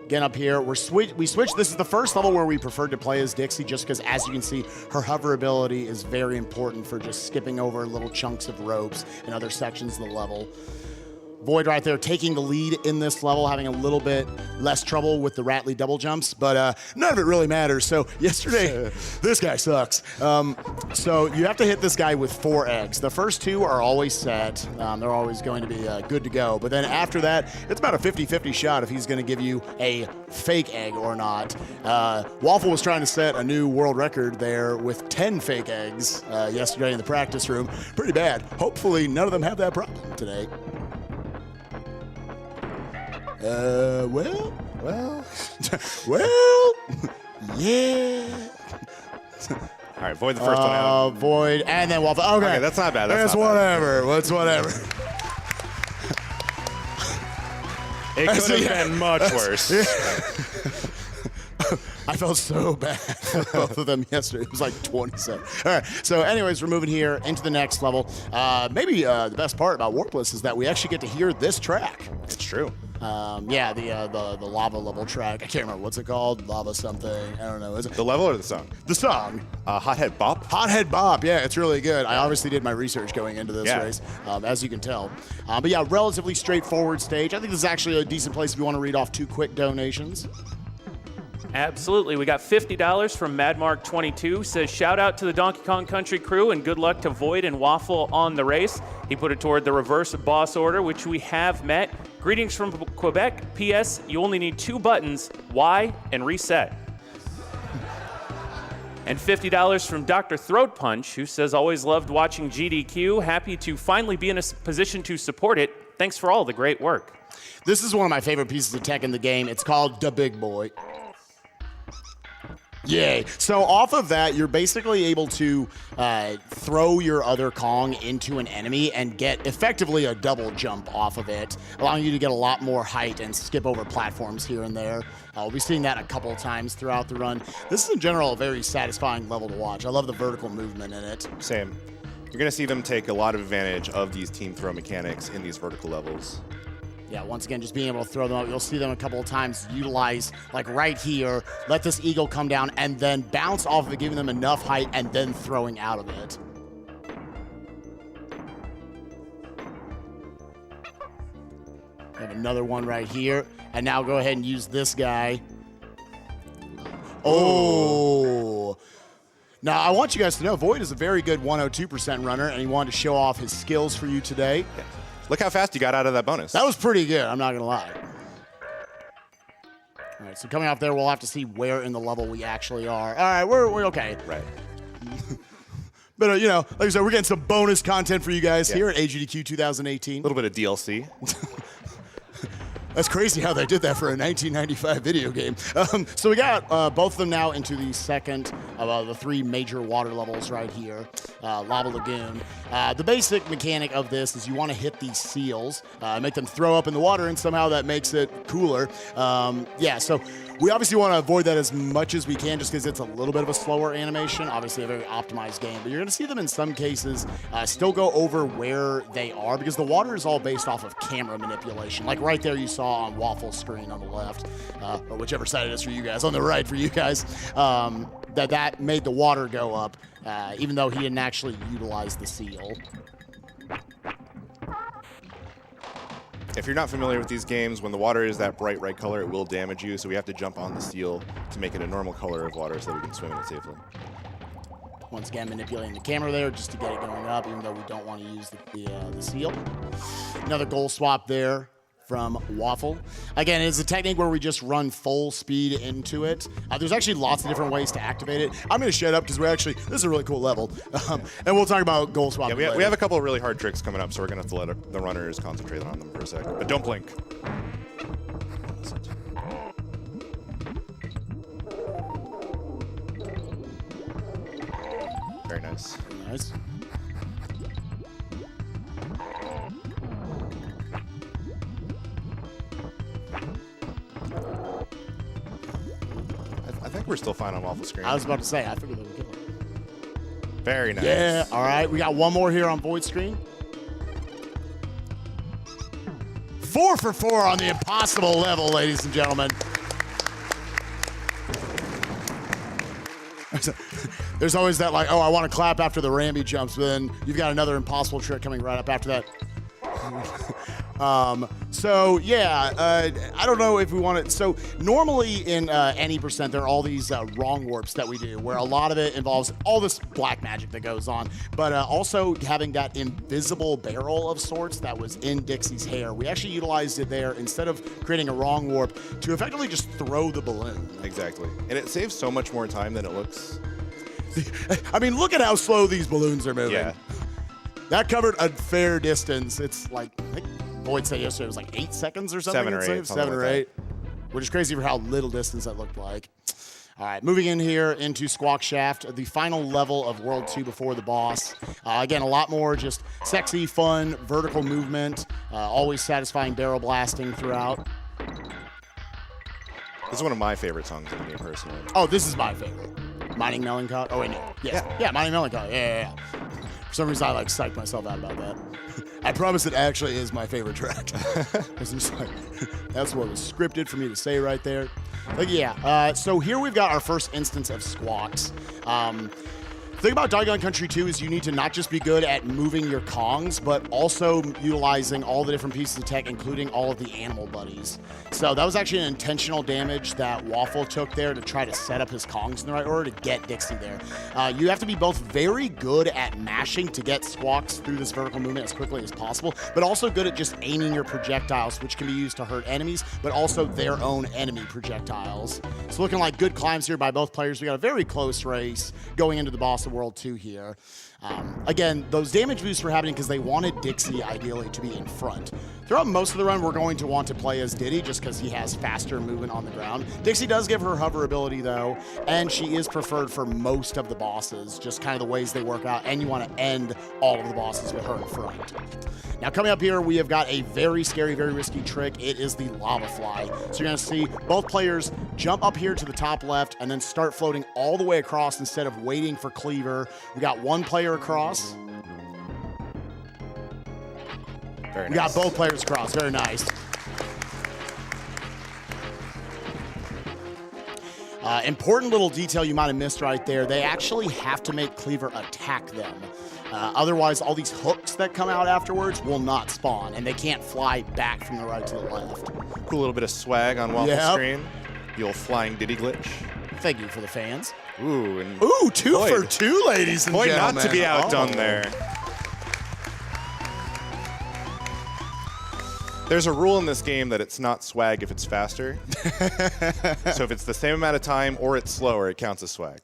Again, up here, we switched. This is the first level where we preferred to play as Dixie, just because, as you can see, her hover ability is very important for just skipping over little chunks of ropes and other sections of the level. Void right there taking the lead in this level, having a little bit less trouble with the Rattly double jumps, but none of it really matters. So yesterday, this guy sucks. So you have to hit this guy with 4 eggs. The first 2 are always set. They're always going to be good to go. But then after that, it's about a 50-50 shot if he's going to give you a fake egg or not. Waffle was trying to set a new world record there with 10 fake eggs yesterday in the practice room. Pretty bad. Hopefully none of them have that problem today. Well, yeah. All right, Void the first one out. Void, and then Waffle. Okay, that's not bad. That's whatever. That's whatever. It could have been much worse. I felt so bad for both of them yesterday. It was like 27. All right. So, anyways, we're moving here into the next level. Maybe the best part about Warpless is that we actually get to hear this track. It's true. Yeah, the lava level track. I can't remember what's it called. Lava something. I don't know. Is it The level or the song? the song? Hothead Bop. Hothead Bop. Yeah, it's really good. I obviously did my research going into this race, as you can tell. But yeah, relatively straightforward stage. I think this is actually a decent place if you want to read off 2 quick donations. Absolutely. We got $50 from MadMark22. Says, shout out to the Donkey Kong Country crew and good luck to Void and Waffle on the race. He put it toward the reverse boss order, which we have met. Greetings from Quebec. P.S. You only need 2 buttons, Y and reset. And $50 from Dr. Throat Punch, who says, always loved watching GDQ. Happy to finally be in a position to support it. Thanks for all the great work. This is one of my favorite pieces of tech in the game. It's called the Big Boy. Yay. So off of that, you're basically able to throw your other Kong into an enemy and get effectively a double jump off of it, allowing you to get a lot more height and skip over platforms here and there. We'll be seeing that a couple of times throughout the run. This is in general a very satisfying level to watch. I love the vertical movement in it. Same. You're going to see them take a lot of advantage of these team throw mechanics in these vertical levels. Yeah, once again, just being able to throw them out. You'll see them a couple of times utilize, like right here, let this eagle come down and then bounce off of it, giving them enough height and then throwing out of it. We have another one right here. And now go ahead and use this guy. Oh. Now, I want you guys to know, Void is a very good 102% runner, and he wanted to show off his skills for you today. Yeah. Look how fast you got out of that bonus. That was pretty good, I'm not going to lie. All right, so coming off there, we'll have to see where in the level we actually are. All right, we're okay. Right. But, you know, like I said, we're getting some bonus content for you guys here at AGDQ 2018. A little bit of DLC. That's crazy how they did that for a 1995 video game. So we got both of them now into the second of the 3 major water levels right here, Lava Lagoon. The basic mechanic of this is you want to hit these seals, make them throw up in the water, and somehow that makes it cooler. Yeah, so we obviously want to avoid that as much as we can just because it's a little bit of a slower animation, obviously a very optimized game. But you're going to see them in some cases still go over where they are because the water is all based off of camera manipulation. Like right there you saw on Waffle's screen on the left, or whichever side it is for you guys, on the right for you guys, that made the water go up, even though he didn't actually utilize the seal. If you're not familiar with these games, when the water is that bright red color, it will damage you, so we have to jump on the seal to make it a normal color of water so that we can swim in it safely. Once again, manipulating the camera there just to get it going up, even though we don't want to use the seal. Another goal swap there from Waffle. Again, it's a technique where we just run full speed into it. There's actually lots of different ways to activate it. I'm going to shut up because this is a really cool level. And we'll talk about goal swapping later. We have a couple of really hard tricks coming up, so we're going to have to let the runners concentrate on them for a second. But don't blink. Very nice. Very nice. I think we're still fine on Waffle screen. I was about to say, I figured they would kill it. Very nice. Yeah, all right. We got one more here on Void screen. 4 for 4 on the impossible level, ladies and gentlemen. There's always that like, oh, I want to clap after the Ramby jumps, but then you've got another impossible trick coming right up after that. So yeah, I don't know if we want to. So normally in any percent, there are all these wrong warps that we do, where a lot of it involves all this black magic that goes on, but also having that invisible barrel of sorts that was in Dixie's hair. We actually utilized it there instead of creating a wrong warp to effectively just throw the balloon. Exactly, and it saves so much more time than it looks. I mean, look at how slow these balloons are moving. Yeah. That covered a fair distance. It's like, I think Boyd said yesterday it was like 8 seconds or something. 7 or 8. 7 or 8. Which is crazy for how little distance that looked like. All right, moving in here into Squawk Shaft, the final level of World 2 before the boss. Again, a lot more just sexy, fun, vertical movement, always satisfying barrel blasting throughout. This is one of my favorite songs in the game, personally. Oh, this is my favorite. Mining Melancholy. Oh, wait, no. Yes. Yeah, Mining Melancholy. Yeah. For some reason, I like psyched myself out about that. I promise it actually is my favorite track. I'm just like, that's what was scripted for me to say right there. But yeah, so here we've got our first instance of squawks. The thing about Donkey Kong Country 2 is you need to not just be good at moving your Kongs, but also utilizing all the different pieces of tech, including all of the animal buddies. So that was actually an intentional damage that Waffle took there to try to set up his Kongs in the right order to get Dixie there. You have to be both very good at mashing to get squawks through this vertical movement as quickly as possible, but also good at just aiming your projectiles, which can be used to hurt enemies, but also their own enemy projectiles. So looking like good climbs here by both players. We got a very close race going into the boss of World 2 here. Again, those damage boosts were happening because they wanted Dixie ideally to be in front. Throughout most of the run, we're going to want to play as Diddy just because he has faster movement on the ground. Dixie does give her hover ability though, and she is preferred for most of the bosses, just kind of the ways they work out, and you want to end all of the bosses with her in front. Now coming up here, we have got a very scary, very risky trick. It is the lava fly. So you're gonna see both players jump up here to the top left and then start floating all the way across instead of waiting for cleaver. We got one player across. Very We nice. got both players across, very nice. Important little detail you might have missed right there. They actually have to make Cleaver attack them. Otherwise, all these hooks that come out afterwards will not spawn, and they can't fly back from the right to the left. Cool little bit of swag on Waffle's Yep. screen. The old flying Diddy glitch. Thank you for the fans. Ooh, and Ooh, two boy, for two, ladies and boy, gentlemen. not to be outdone Oh. there. There's a rule in this game that it's not swag if it's faster. So if it's the same amount of time or it's slower, it counts as swag.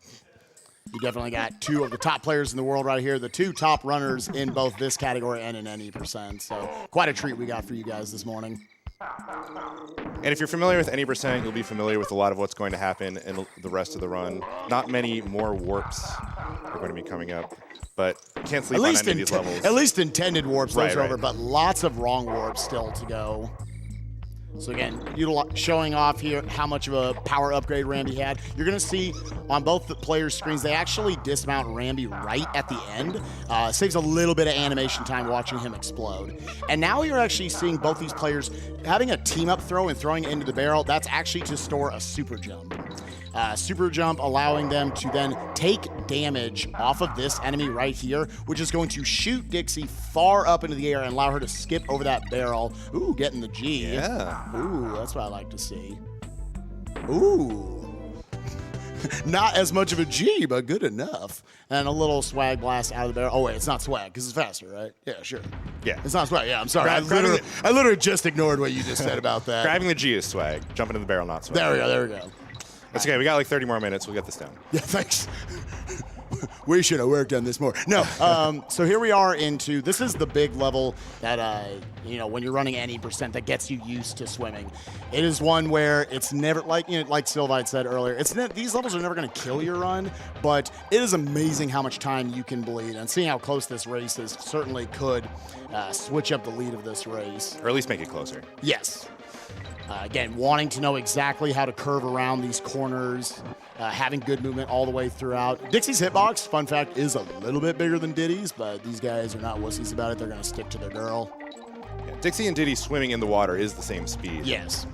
You definitely got two of the top players in the world right here, the two top runners in both this category and in any percent. So quite a treat we got for you guys this morning. And if you're familiar with any percent, you'll be familiar with a lot of what's going to happen in the rest of the run. Not many more warps are going to be coming up, but can't sleep on any of these levels. At least intended warps, those Right, are over, right. but lots of wrong warps still to go. So again, showing off here how much of a power upgrade Rambi had. You're going to see on both the players' screens, they actually dismount Rambi right at the end. Saves a little bit of animation time watching him explode. And now you're actually seeing both these players having a team-up throw and throwing it into the barrel. That's actually to store a super jump. Super jump allowing them to then take damage off of this enemy right here, which is going to shoot Dixie far up into the air and allow her to skip over that barrel. Ooh, getting the G. Yeah. Ooh, that's what I like to see. Ooh. Not as much of a G, but good enough. And a little swag blast out of the barrel. Oh, wait, it's not swag because it's faster, right? Yeah, sure. Yeah. It's not swag. Yeah, I'm sorry. I Grabbing literally just ignored what you just said about that. Grabbing the G is swag. Jumping in the barrel, not swag. There we go. That's okay. We got like 30 more minutes. We'll get this down. Yeah, thanks. We should have worked on this more. No, so here we are into, this is the big level that, when you're running any percent that gets you used to swimming. It is one where it's never, like Sylvite said earlier, these levels are never going to kill your run, but it is amazing how much time you can bleed. And seeing how close this race is certainly could switch up the lead of this race. Or at least make it closer. Yes. Again, wanting to know exactly how to curve around these corners, having good movement all the way throughout. Dixie's hitbox, fun fact, is a little bit bigger than Diddy's, but these guys are not wussies about it. They're going to stick to their girl. Yeah, Dixie and Diddy swimming in the water is the same speed. Yes.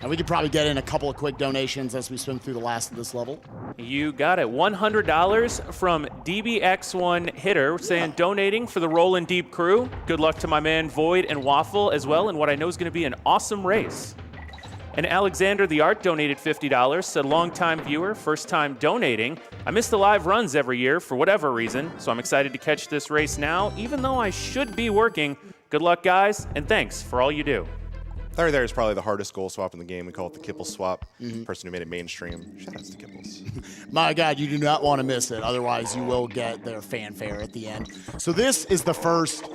And we could probably get in a couple of quick donations as we swim through the last of this level. You got it. $100 from DBX1 Hitter saying donating for the Rollin' Deep crew. Good luck to my man Void and Waffle as well in what I know is going to be an awesome race. And Alexander the Art donated $50, said longtime viewer, first time donating. I miss the live runs every year for whatever reason, so I'm excited to catch this race now, even though I should be working. Good luck, guys, and thanks for all you do. Third there is probably the hardest goal swap in the game. We call it the Kipple swap. Person who made it mainstream. Shout outs to Kipples. My God, you do not want to miss it. Otherwise, you will get their fanfare at the end. So this is the first.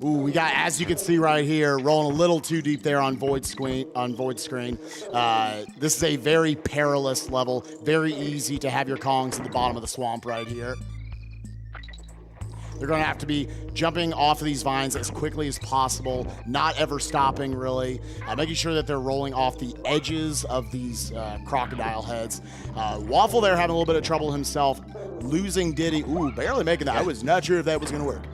Ooh, we got, as you can see right here, rolling a little too deep there on Void's screen. This is a very perilous level. Very easy to have your Kongs at the bottom of the swamp right here. They're going to have to be jumping off of these vines as quickly as possible, not ever stopping, really. Making sure that they're rolling off the edges of these crocodile heads. Waffle there having a little bit of trouble himself, losing Diddy. Ooh, barely making that. I was not sure if that was going to work.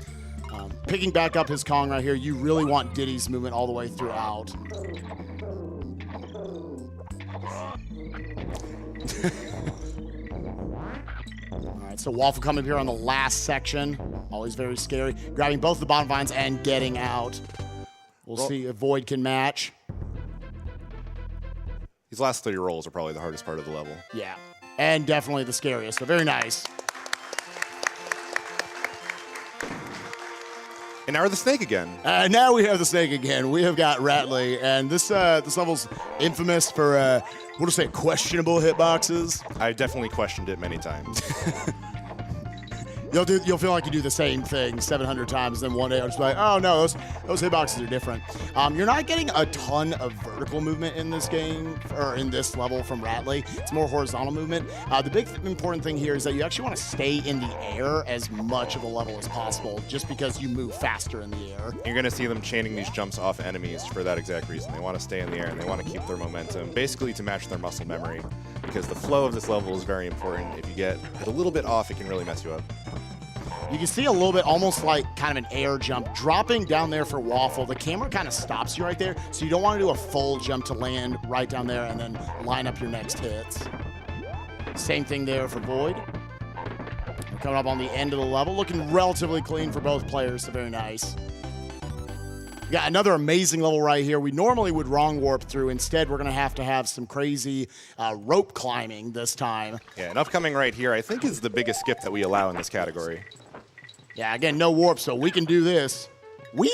Picking back up his Kong right here, you really want Diddy's movement all the way throughout. All right, so Waffle coming up here on the last section. Always very scary. Grabbing both the bottom vines and getting out. We'll see if Void can match. These last 30 rolls are probably the hardest part of the level. Yeah, and definitely the scariest, so very nice. And now we're the snake again. Now we have the snake again. We have got Ratley, and this level's infamous for, we'll just say questionable hitboxes. I definitely questioned it many times. You'll feel like you do the same thing 700 times, then one day I'll just be like, oh no, those hitboxes are different. You're not getting a ton of vertical movement in this game, or in this level from Ratley. It's more horizontal movement. The big important thing here is that you actually want to stay in the air as much of the level as possible, just because you move faster in the air. You're going to see them chaining these jumps off enemies for that exact reason. They want to stay in the air, and they want to keep their momentum, basically to match their muscle memory, because the flow of this level is very important. If you get it a little bit off, it can really mess you up. You can see a little bit almost like kind of an air jump dropping down there for Waffle. The camera kind of stops you right there, so you don't want to do a full jump to land right down there and then line up your next hits. Same thing there for Void. We're coming up on the end of the level, looking relatively clean for both players, so very nice. We got another amazing level right here. We normally would wrong warp through. Instead, we're going to have some crazy rope climbing this time. Yeah, and upcoming right here, I think is the biggest skip that we allow in this category. Yeah, again, no warp, so we can do this. Whee!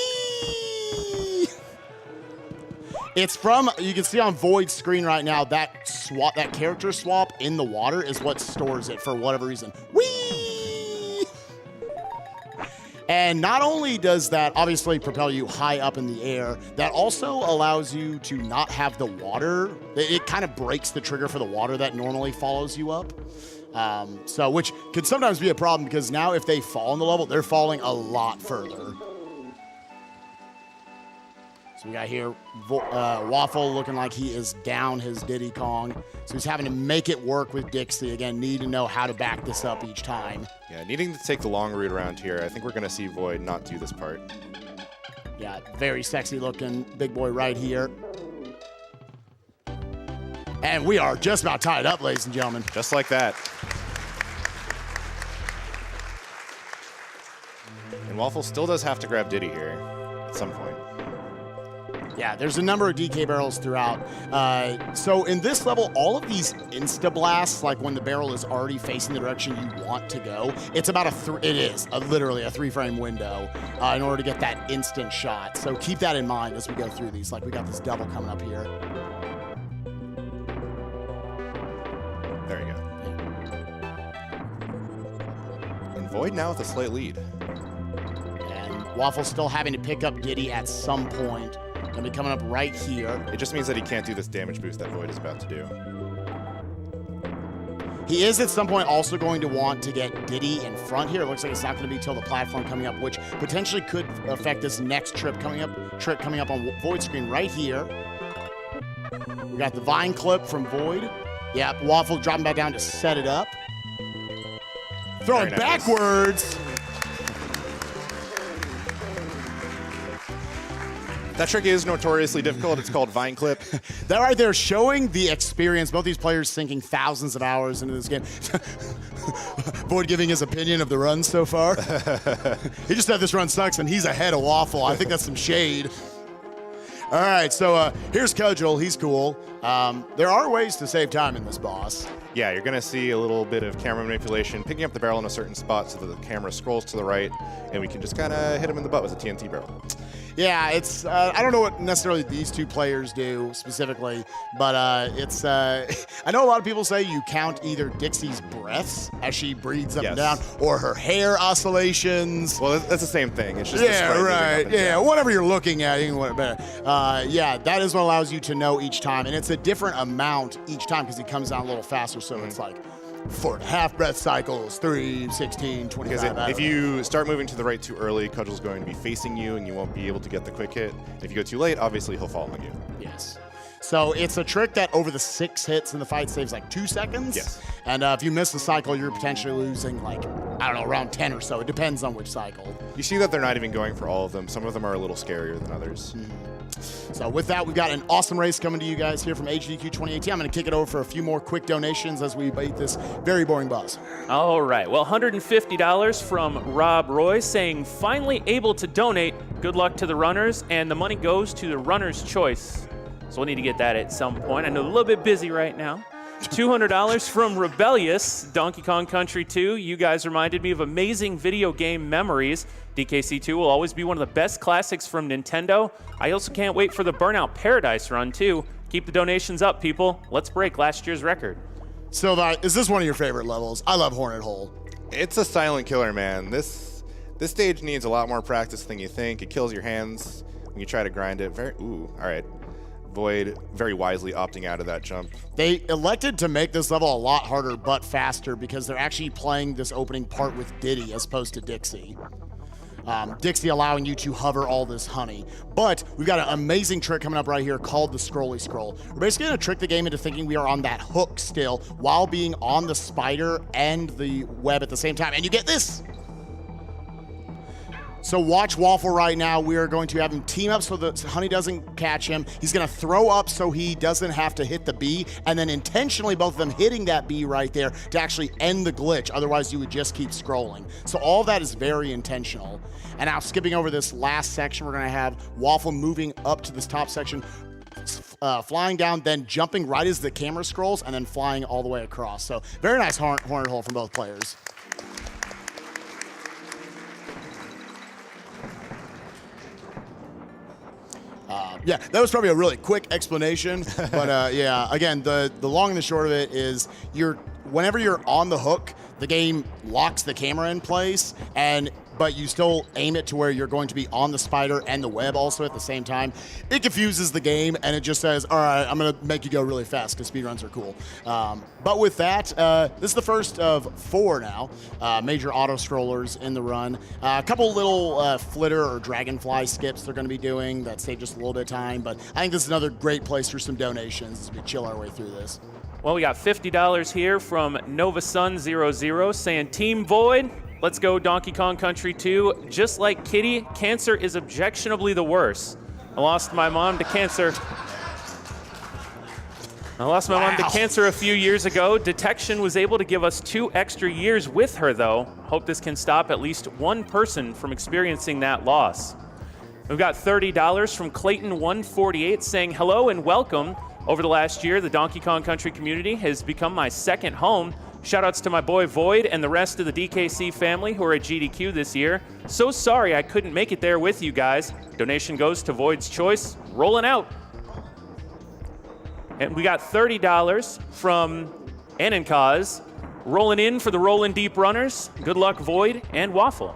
It's from, you can see on Void's screen right now, that character swap in the water is what stores it for whatever reason. Whee! And not only does that obviously propel you high up in the air, that also allows you to not have the water. It kind of breaks the trigger for the water that normally follows you up. Which could sometimes be a problem because now if they fall in the level, they're falling a lot further. So we got here Waffle looking like he is down his Diddy Kong. So he's having to make it work with Dixie. Again, need to know how to back this up each time. Yeah, needing to take the long route around here. I think we're going to see Void not do this part. Yeah, very sexy looking big boy right here. And we are just about tied up, ladies and gentlemen. Just like that. And Waffle still does have to grab Diddy here at some point. Yeah, there's a number of DK barrels throughout. So in this level, all of these insta-blasts, like when the barrel is already facing the direction you want to go, it's about literally a 3-frame window in order to get that instant shot. So keep that in mind as we go through these. Like we got this double coming up here. There you go. And Void now with a slight lead. And Waffle still having to pick up Diddy at some point. Gonna be coming up right here. It just means that he can't do this damage boost that Void is about to do. He is at some point also going to want to get Diddy in front here. It looks like it's not going to be till the platform coming up, which potentially could affect this next trip coming up on Void's screen right here. We got the Vine clip from Void. Yeah, Waffle dropping back down to set it up. Throwing backwards. That trick is notoriously difficult. It's called Vine Clip. That right there showing the experience, both these players sinking thousands of hours into this game. Void giving his opinion of the run so far. He just said this run sucks and he's ahead of Waffle. I think that's some shade. All right, so here's Cudgel. He's cool. There are ways to save time in this boss. Yeah, you're going to see a little bit of camera manipulation, picking up the barrel in a certain spot so that the camera scrolls to the right, and we can just kind of hit him in the butt with a TNT barrel. Yeah, it's I don't know what necessarily these two players do specifically, but it's I know a lot of people say you count either Dixie's breaths as she breathes up and down, or her hair oscillations. Well, that's the same thing. It's just whatever you're looking at, you can want it better. Yeah, that is what allows you to know each time, and it's a different amount each time because he comes down a little faster. So it's like 4.5 breath cycles, 3, 16, 25. Because if you start moving to the right too early, Cudgel's going to be facing you, and you won't be able to get the quick hit. If you go too late, obviously he'll fall on you. Yes. So it's a trick that over the 6 hits in the fight saves like 2 seconds. Yes. And if you miss the cycle, you're potentially losing like, I don't know, around 10 or so. It depends on which cycle. You see that they're not even going for all of them. Some of them are a little scarier than others. So with that, we've got an awesome race coming to you guys here from AGDQ 2018. I'm going to kick it over for a few more quick donations as we beat this very boring boss. All right. Well, $150 from Rob Roy saying, finally able to donate. Good luck to the runners. And the money goes to the runner's choice. So we'll need to get that at some point. I know a little bit busy right now. $200 from Rebellious, Donkey Kong Country 2. You guys reminded me of amazing video game memories. DKC2 will always be one of the best classics from Nintendo. I also can't wait for the Burnout Paradise run, too. Keep the donations up, people. Let's break last year's record. So is this one of your favorite levels? I love Hornet Hole. It's a silent killer, man. This stage needs a lot more practice than you think. It kills your hands when you try to grind it. All right. Void very wisely opting out of that jump. They elected to make this level a lot harder but faster because they're actually playing this opening part with Diddy as opposed to Dixie. Dixie allowing you to hover all this honey. But we've got an amazing trick coming up right here called the Scrolly Scroll. We're basically going to trick the game into thinking we are on that hook still while being on the spider and the web at the same time. And you get this. So watch Waffle right now. We are going to have him team up so that honey doesn't catch him. He's going to throw up so he doesn't have to hit the bee, and then intentionally both of them hitting that bee right there to actually end the glitch. Otherwise, you would just keep scrolling. So all that is very intentional. And now skipping over this last section, we're going to have Waffle moving up to this top section, flying down, then jumping right as the camera scrolls, and then flying all the way across. So very nice Hornet Hole from both players. Yeah, that was probably a really quick explanation, but yeah, again, the long and the short of it is whenever you're on the hook, the game locks the camera in place, but you still aim it to where you're going to be on the spider and the web also at the same time. It confuses the game, and it just says, all right, I'm going to make you go really fast because speedruns are cool. But with that, this is the first of 4 now, major auto-scrollers in the run. A couple little flitter or dragonfly skips they're going to be doing that save just a little bit of time, but I think this is another great place for some donations as we chill our way through this. Well, we got $50 here from NovaSun00 saying, Team Void, let's go Donkey Kong Country 2. Just like Kitty, cancer is objectionably the worst. I lost my mom to cancer. A few years ago. Detection was able to give us 2 extra years with her, though. Hope this can stop at least one person from experiencing that loss. We've got $30 from Clayton148 saying, hello and welcome. Over the last year, the Donkey Kong Country community has become my second home. Shoutouts to my boy Void and the rest of the DKC family who are at GDQ this year. So sorry I couldn't make it there with you guys. Donation goes to Void's choice. Rolling out. And we got $30 from Anankaz. Rolling in for the Rollin' Deep runners. Good luck, Void and Waffle.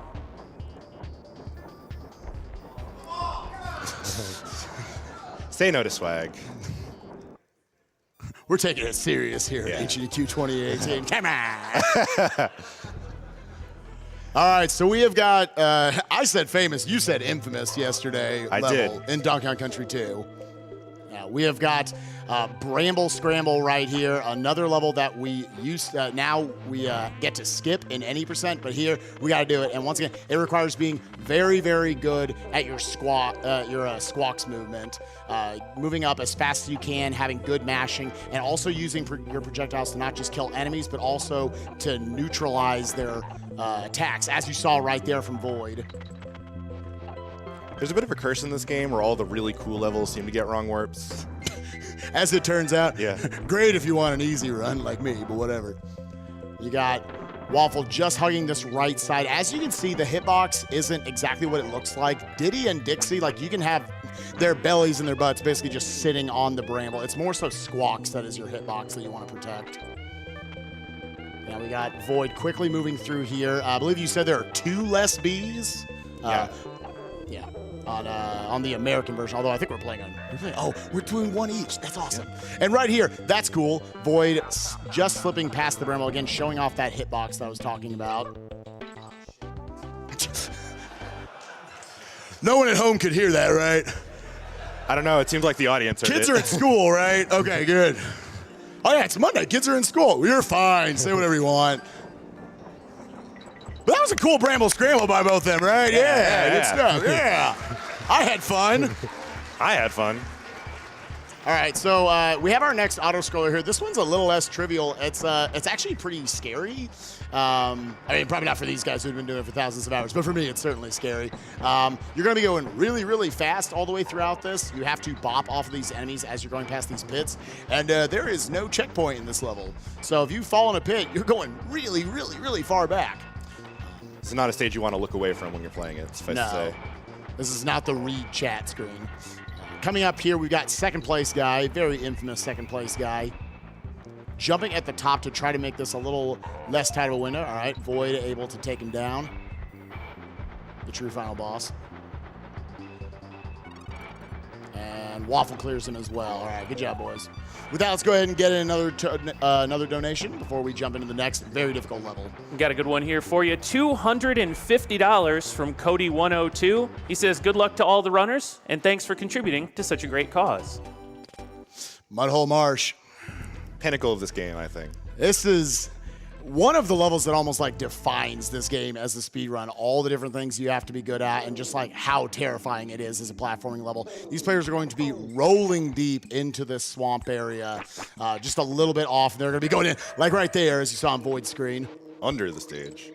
Say no to swag. We're taking it serious here at AGDQ 2018. Come on! All right, so we have got, I said famous, you said infamous yesterday. I did. In Donkey Kong Country 2. We have got Bramble Scramble right here, another level that we now we get to skip in any percent, but here we got to do it. And once again, it requires being very, very good at your squawks movement, moving up as fast as you can, having good mashing, and also using your projectiles to not just kill enemies, but also to neutralize their attacks, as you saw right there from Void. There's a bit of a curse in this game where all the really cool levels seem to get wrong warps. As it turns out, yeah. Great if you want an easy run like me, but whatever. You got Waffle just hugging this right side. As you can see, the hitbox isn't exactly what it looks like. Diddy and Dixie, like you can have their bellies and their butts basically just sitting on the bramble. It's more so Squawks that is your hitbox that you want to protect. Now we got Void quickly moving through here. I believe you said there are 2 less bees. Yeah. On the American version, although I think we're playing on. Oh, we're doing one each. That's awesome. And right here, that's cool. Void just slipping past the Bramble again, showing off that hitbox that I was talking about. No one at home could hear that, right? I don't know. It seems like the audience heard Kids it. are at school, right? Okay, good. Oh, yeah, it's Monday. Kids are in school. You're fine. Say whatever you want. But that was a cool Bramble Scramble by both of them, right? Yeah, good stuff. Yeah. I had fun. I had fun. All right, so we have our next auto-scroller here. This one's a little less trivial. It's actually pretty scary. I mean, probably not for these guys who've been doing it for thousands of hours, but for me, it's certainly scary. You're going to be going really, really fast all the way throughout this. You have to bop off of these enemies as you're going past these pits, and there is no checkpoint in this level. So if you fall in a pit, you're going really, really, really far back. This is not a stage you want to look away from when you're playing it, suffice to say. This is not the read chat screen. Coming up here, we've got second place guy, very infamous second place guy. Jumping at the top to try to make this a little less tight of a window. All right, Void able to take him down. The true final boss. And Waffle clears him as well. All right, good job, boys. With that, let's go ahead and get in another donation before we jump into the next very difficult level. Got a good one here for you. $250 from Cody102. He says, good luck to all the runners, and thanks for contributing to such a great cause. Mudhole Marsh. Pinnacle of this game, I think. This is one of the levels that almost like defines this game as a speed run. All the different things you have to be good at and just like how terrifying it is as a platforming level. These players are going to be rolling deep into this swamp area, just a little bit off. They're going to be going in like right there as you saw on Void's screen. Under the stage.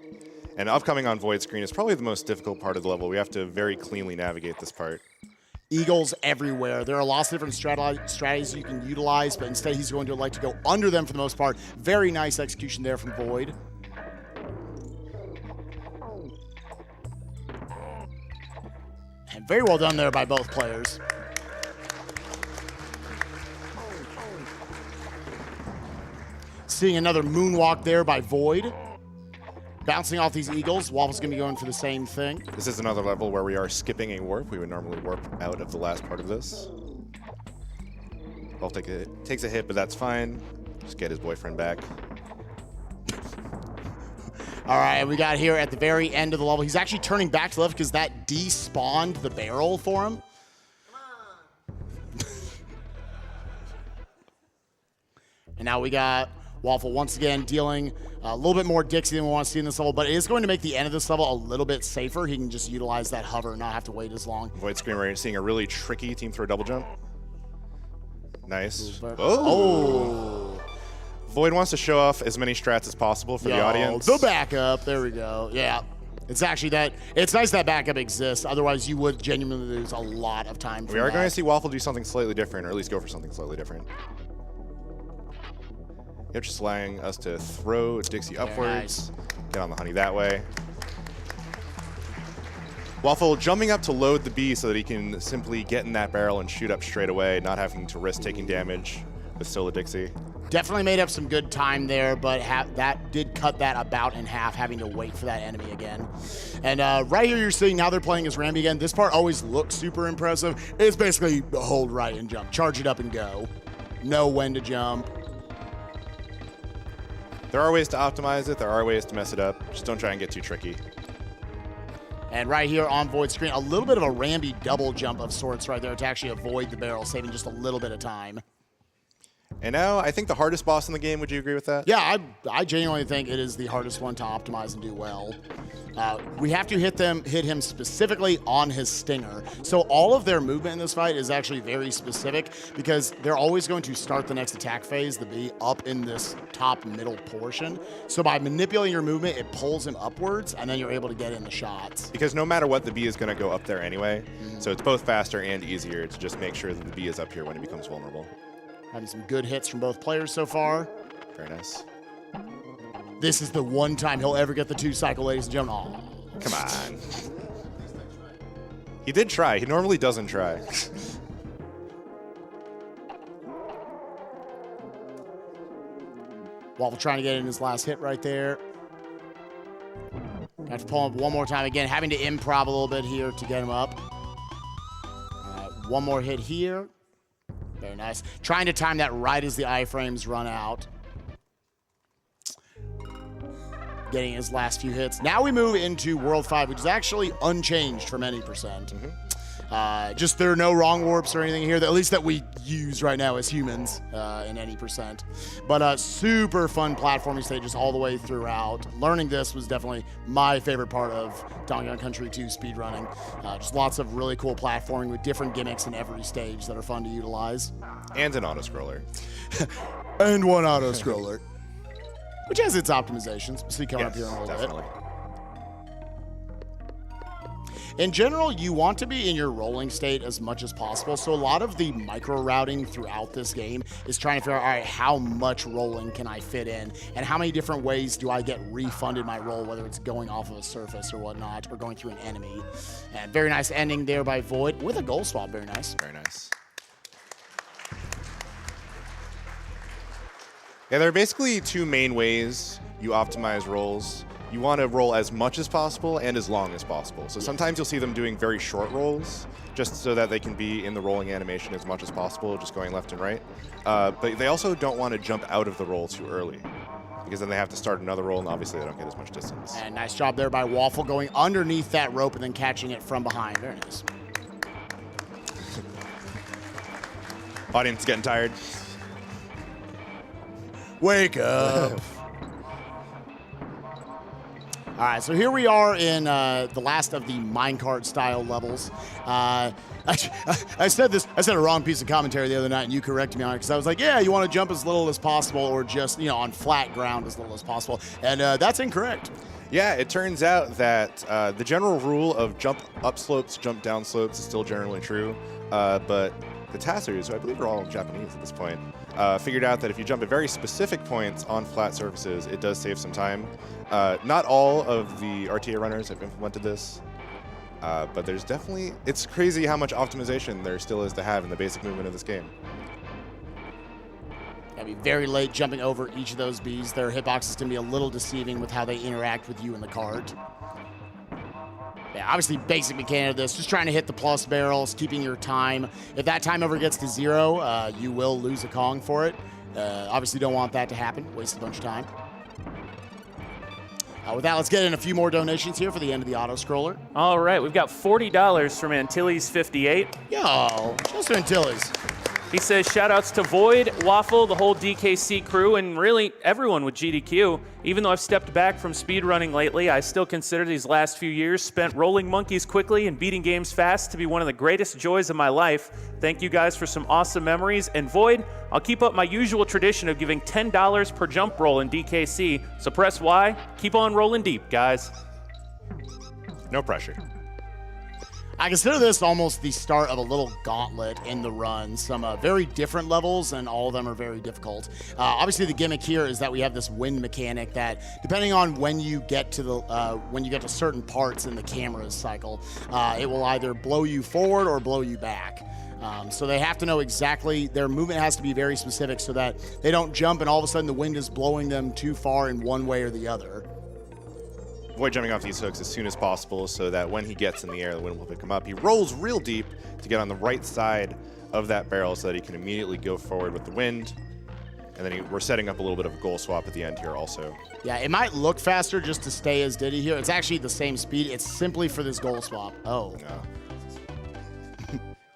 And upcoming on Void screen is probably the most difficult part of the level. We have to very cleanly navigate this part. Eagles everywhere. There are lots of different strategies you can utilize, but instead he's going to like to go under them for the most part. Very nice execution there from Void. And very well done there by both players. Seeing another moonwalk there by Void. Bouncing off these Eagles. Waffle's going to be going for the same thing. This is another level where we are skipping a warp. We would normally warp out of the last part of this. Waffle takes a hit, but that's fine. Just get his boyfriend back. All right, and we got here at the very end of the level. He's actually turning back to left because that despawned the barrel for him. And now we got Waffle once again dealing a little bit more Dixie than we want to see in this level, but it is going to make the end of this level a little bit safer. He can just utilize that hover and not have to wait as long. Void screen, we're seeing a really tricky team throw double jump. Nice. Oh. Void wants to show off as many strats as possible for the audience. The backup. There we go. Yeah. It's actually that. It's nice that backup exists. Otherwise, you would genuinely lose a lot of time. We are going to see Waffle do something slightly different, or at least go for something slightly different. Yep, just allowing us to throw Dixie upwards. Nice. Get on the honey that way. Waffle jumping up to load the bee so that he can simply get in that barrel and shoot up straight away, not having to risk taking damage with Solo Dixie. Definitely made up some good time there, but that did cut that about in half, having to wait for that enemy again. And right here you're seeing now they're playing as Rambi again. This part always looks super impressive. It's basically hold right and jump. Charge it up and go. Know when to jump. There are ways to optimize it. There are ways to mess it up. Just don't try and get too tricky. And right here on Void screen, a little bit of a Rambi double jump of sorts right there to actually avoid the barrel, saving just a little bit of time. And now, I think the hardest boss in the game, would you agree with that? Yeah, I genuinely think it is the hardest one to optimize and do well. We have to hit him specifically on his stinger. So all of their movement in this fight is actually very specific because they're always going to start the next attack phase, the B, up in this top middle portion. So by manipulating your movement, it pulls him upwards, and then you're able to get in the shots. Because no matter what, the B is going to go up there anyway. So it's both faster and easier to just make sure that the B is up here when it becomes vulnerable. Having some good hits from both players so far. Very nice. This is the one time he'll ever get the 2 cycle, ladies and gentlemen. Aww. Come on. He did try. He normally doesn't try. Waffle trying to get in his last hit right there. Have to pull him up one more time again, having to improv a little bit here to get him up. One more hit here. Very nice. Trying to time that right as the iframes run out. Getting his last few hits. Now we move into World 5, which is actually unchanged from any percent. Just there are no wrong warps or anything here, at least that we use right now as humans in any percent. But super fun platforming stages all the way throughout. Learning this was definitely my favorite part of Donkey Kong Country 2 speedrunning. Just lots of really cool platforming with different gimmicks in every stage that are fun to utilize. And an auto-scroller. And one auto-scroller. Which has its optimizations. We'll see coming up here in a little definitely. bit. In general, you want to be in your rolling state as much as possible. So a lot of the micro routing throughout this game is trying to figure out, all right, how much rolling can I fit in? And how many different ways do I get refunded my roll, whether it's going off of a surface or whatnot, or going through an enemy. And very nice ending there by Void with a goal swap. Very nice. Very nice. Yeah, there are basically two main ways you optimize rolls. You want to roll as much as possible and as long as possible. So sometimes you'll see them doing very short rolls just so that they can be in the rolling animation as much as possible, just going left and right. But they also don't want to jump out of the roll too early because then they have to start another roll and obviously they don't get as much distance. And nice job there by Waffle going underneath that rope and then catching it from behind. Very nice. Audience getting tired. Wake up. All right, so here we are in the last of the minecart style levels. I said a wrong piece of commentary the other night, and you corrected me on it because I was like, yeah, you want to jump as little as possible or just, on flat ground as little as possible. And that's incorrect. Yeah, it turns out that the general rule of jump up slopes, jump down slopes is still generally true. But the Tassers, who I believe are all Japanese at this point, figured out that if you jump at very specific points on flat surfaces, it does save some time. Not all of the RTA runners have implemented this, but there's definitely, it's crazy how much optimization there still is to have in the basic movement of this game. Gotta be very late jumping over each of those bees. Their hitboxes can be a little deceiving with how they interact with you in the cart. Yeah, obviously basic mechanic of this, just trying to hit the plus barrels, keeping your time. If that time ever gets to 0, you will lose a Kong for it. Obviously don't want that to happen, waste a bunch of time. With that, let's get in a few more donations here for the end of the auto-scroller. All right, we've got $40 from Antilles58. Yo, just Antilles. He says, shout-outs to Void, Waffle, the whole DKC crew, and really everyone with GDQ. Even though I've stepped back from speedrunning lately, I still consider these last few years spent rolling monkeys quickly and beating games fast to be one of the greatest joys of my life. Thank you guys for some awesome memories. And Void, I'll keep up my usual tradition of giving $10 per jump roll in DKC. So press Y, keep on rolling deep, guys. No pressure. I consider this almost the start of a little gauntlet in the run. Some very different levels, and all of them are very difficult. Obviously, the gimmick here is that we have this wind mechanic that, depending on when you get to certain parts in the camera's cycle, it will either blow you forward or blow you back. So they have to know exactly, their movement has to be very specific so that they don't jump and all of a sudden the wind is blowing them too far in one way or the other. Avoid jumping off these hooks as soon as possible so that when he gets in the air, the wind will pick him up. He rolls real deep to get on the right side of that barrel so that he can immediately go forward with the wind. And then we're setting up a little bit of a goal swap at the end here also. Yeah, it might look faster just to stay as Diddy here. It's actually the same speed. It's simply for this goal swap. Oh.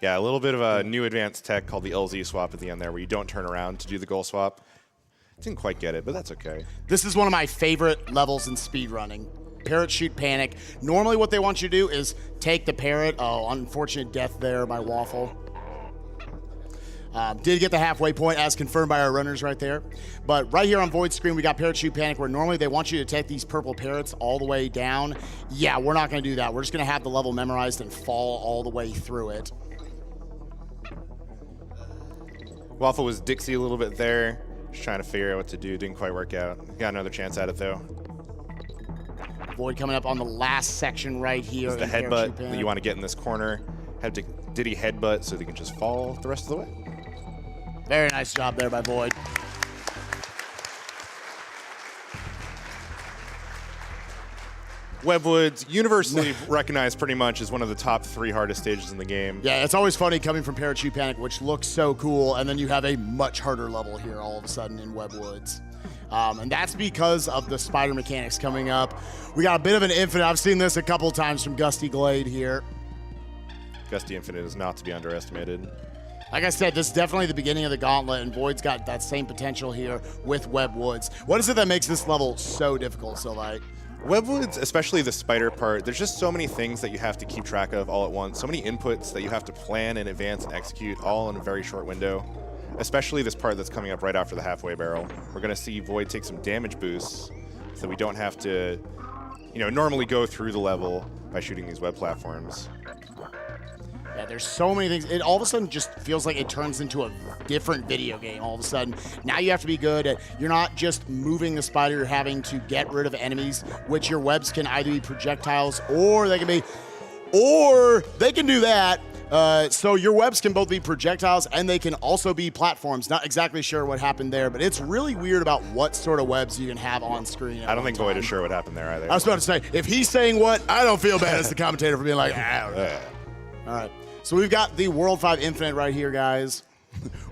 Yeah, a little bit of a new advanced tech called the LZ swap at the end there where you don't turn around to do the goal swap. Didn't quite get it, but that's okay. This is one of my favorite levels in speedrunning. Parrot shoot panic. Normally what they want you to do is take the parrot. Oh, unfortunate death there by Waffle. Did get the halfway point as confirmed by our runners right there. But right here on Void's screen, we got Parrot Shoot Panic where normally they want you to take these purple parrots all the way down. Yeah, we're not going to do that. We're just going to have the level memorized and fall all the way through it. Waffle was Dixie a little bit there. Just trying to figure out what to do. Didn't quite work out. Got another chance at it though. Void coming up on the last section right here. It's the headbutt that you want to get in this corner. Have to Diddy headbutt so they can just fall the rest of the way. Very nice job there by Void. Webwoods, universally recognized pretty much as one of the top 3 hardest stages in the game. Yeah, it's always funny coming from Parachute Panic, which looks so cool, and then you have a much harder level here all of a sudden in Webwoods. And that's because of the spider mechanics coming up. We got a bit of an infinite. I've seen this a couple times from Gusty Glade here. Gusty Infinite is not to be underestimated. Like I said, this is definitely the beginning of the gauntlet, and Void's got that same potential here with Webwoods. What is it that makes this level so difficult, Sylvite? Webwoods, especially the spider part, there's just so many things that you have to keep track of all at once, so many inputs that you have to plan in advance and execute all in a very short window, especially this part that's coming up right after the halfway barrel. We're going to see Void take some damage boosts so we don't have to, normally go through the level by shooting these web platforms. Yeah, there's so many things. It all of a sudden just feels like it turns into a different video game all of a sudden. Now you have to be good at, you're not just moving the spider, you're having to get rid of enemies, which your webs can either be projectiles or they can do that. So your webs can both be projectiles and they can also be platforms. Not exactly sure what happened there, but it's really weird about what sort of webs you can have on screen. I don't think Void is sure what happened there either. I was about to say, if he's saying what, I don't feel bad as the commentator for being like, All right. So we've got the World 5 Infinite right here, guys.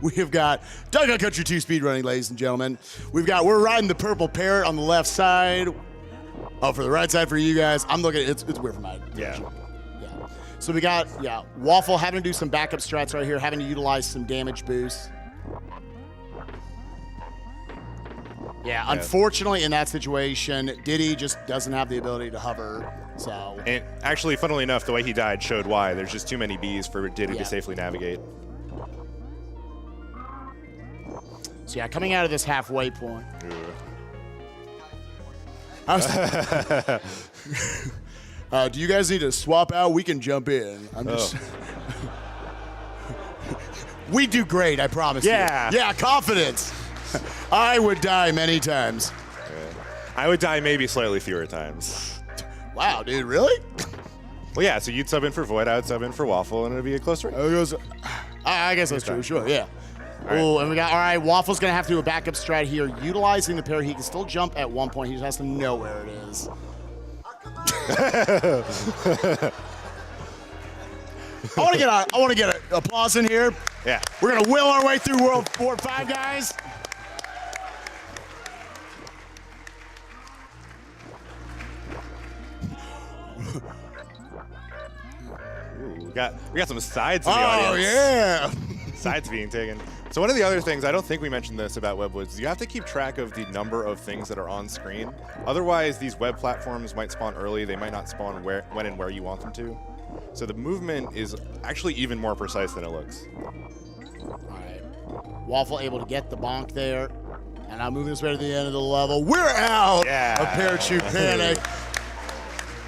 We've got Donkey Kong Country 2 speedrunning, ladies and gentlemen. We're riding the purple parrot on the left side. Oh, for the right side for you guys. I'm looking, it's weird for my Yeah. So we got, Waffle having to do some backup strats right here, having to utilize some damage boosts. Yeah, unfortunately in that situation, Diddy just doesn't have the ability to hover, so. And actually, funnily enough, the way he died showed why. There's just too many bees for Diddy to safely navigate. So coming out of this halfway point. Do you guys need to swap out? We can jump in. We do great, I promise you. Yeah, confidence. I would die many times. I would die maybe slightly fewer times. Wow, dude, really? Well, yeah, so you'd sub in for Void, I would sub in for Waffle, and it'd be a close race. I guess that's true, sure, yeah. Oh, and we got, Waffle's going to have to do a backup strat here. Utilizing the parry, he can still jump at one point. He just has to know where it is. I want to get an applause in here. Yeah. We're going to will our way through World 4 5, guys. Ooh, we got some sides in the audience. Oh, yeah. Sides being taken. So one of the other things, I don't think we mentioned this about Webwoods, is you have to keep track of the number of things that are on screen. Otherwise, these web platforms might spawn early. They might not spawn when and where you want them to. So the movement is actually even more precise than it looks. All right. Waffle able to get the bonk there. And I'm moving this way to the end of the level. We're out of Parachute Panic.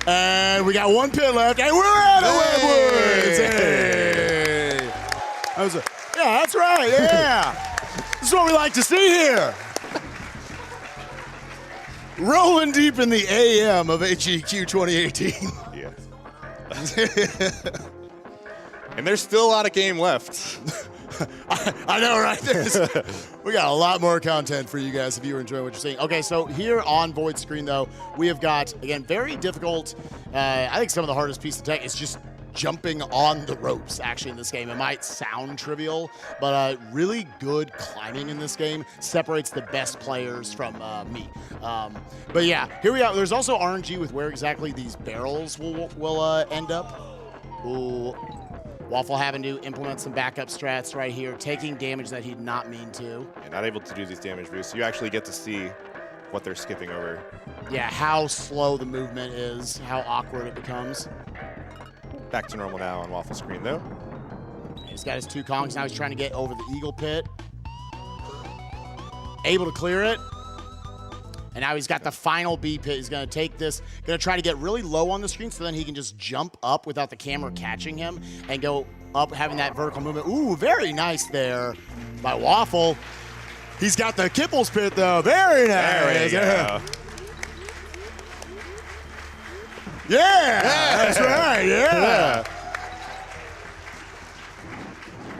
And we got one pit left, and we're out of Webwoods. Hey. Yeah, that's right, yeah. This is what we like to see here. Rolling deep in the AM of AGDQ 2018. Yeah. And there's still a lot of game left. I know, right? We got a lot more content for you guys if you enjoy what you're seeing. Okay, so here on Void's screen, though, we have got, again, very difficult. I think some of the hardest piece of tech is just jumping on the ropes, actually, in this game. It might sound trivial, but really good climbing in this game separates the best players from me. But yeah, here we are. There's also RNG with where exactly these barrels will end up. Ooh. Waffle having to implement some backup strats right here, taking damage that he did not mean to. And not able to do these damage boosts. You actually get to see what they're skipping over. Yeah, how slow the movement is, how awkward it becomes. Back to normal now on Waffle's screen, though. He's got his two Kongs. Now he's trying to get over the Eagle Pit. Able to clear it. And now he's got the final B pit. He's going to take this, going to try to get really low on the screen so then he can just jump up without the camera catching him and go up, having that vertical movement. Ooh, very nice there by Waffle. He's got the Kipples pit, though. Very nice. There we go. Yeah, that's right, yeah.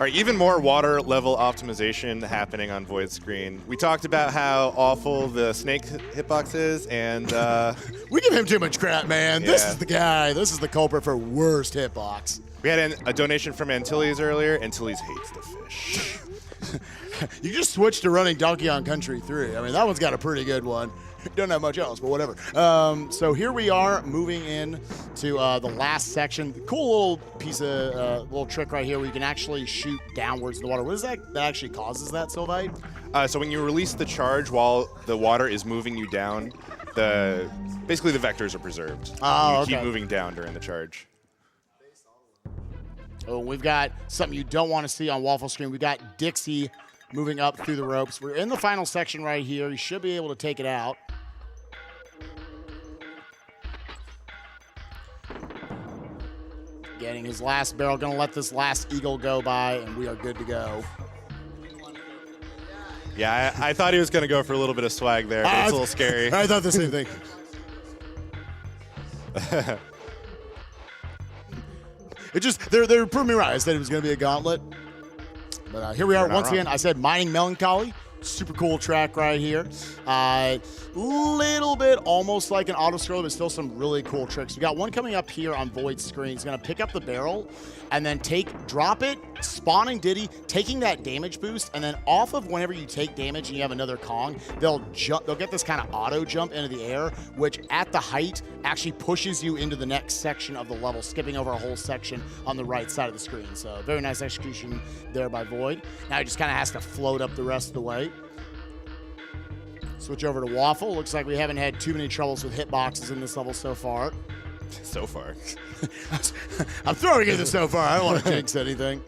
All right, even more water level optimization happening on Void Screen. We talked about how awful the snake hitbox is, and We give him too much crap, man. This Yeah. is the guy. This is the culprit for worst hitbox. we had a donation from Antilles earlier. Antilles hates the fish. You just switched to running Donkey Kong Country 3. I mean, that one's got a pretty good one. Don't have much else, but whatever. So here we are moving in to the last section. Cool little piece of little trick right here where you can actually shoot downwards in the water. What is that actually causes that, Sylvite? So when you release the charge while the water is moving you down, basically the vectors are preserved. Oh, you okay. keep moving down during the charge. Oh, we've got something you don't want to see on Waffle Screen. We've got Dixie moving up through the ropes. We're in the final section right here. You should be able to take it out. Getting his last barrel. Going to let this last eagle go by, and we are good to go. Yeah, I thought he was going to go for a little bit of swag there, but it's a little scary. I thought the same thing. It just, they're proving me right. I said it was going to be a gauntlet. But here we are You're not once wrong. again. I said Mining Melancholy. Super cool track right here. Little bit almost like an auto scroller, but still some really cool tricks. We got one coming up here on Void Screen. He's going to pick up the barrel and then drop it, spawning Diddy, taking that damage boost, and then off of whenever you take damage and you have another Kong, they'll get this kind of auto jump into the air, which at the height actually pushes you into the next section of the level, skipping over a whole section on the right side of the screen. So very nice execution there by Void. Now he just kind of has to float up the rest of the way. Switch over to Waffle. Looks like we haven't had too many troubles with hitboxes in this level so far. So far. I'm throwing it so far. I don't want to jinx anything.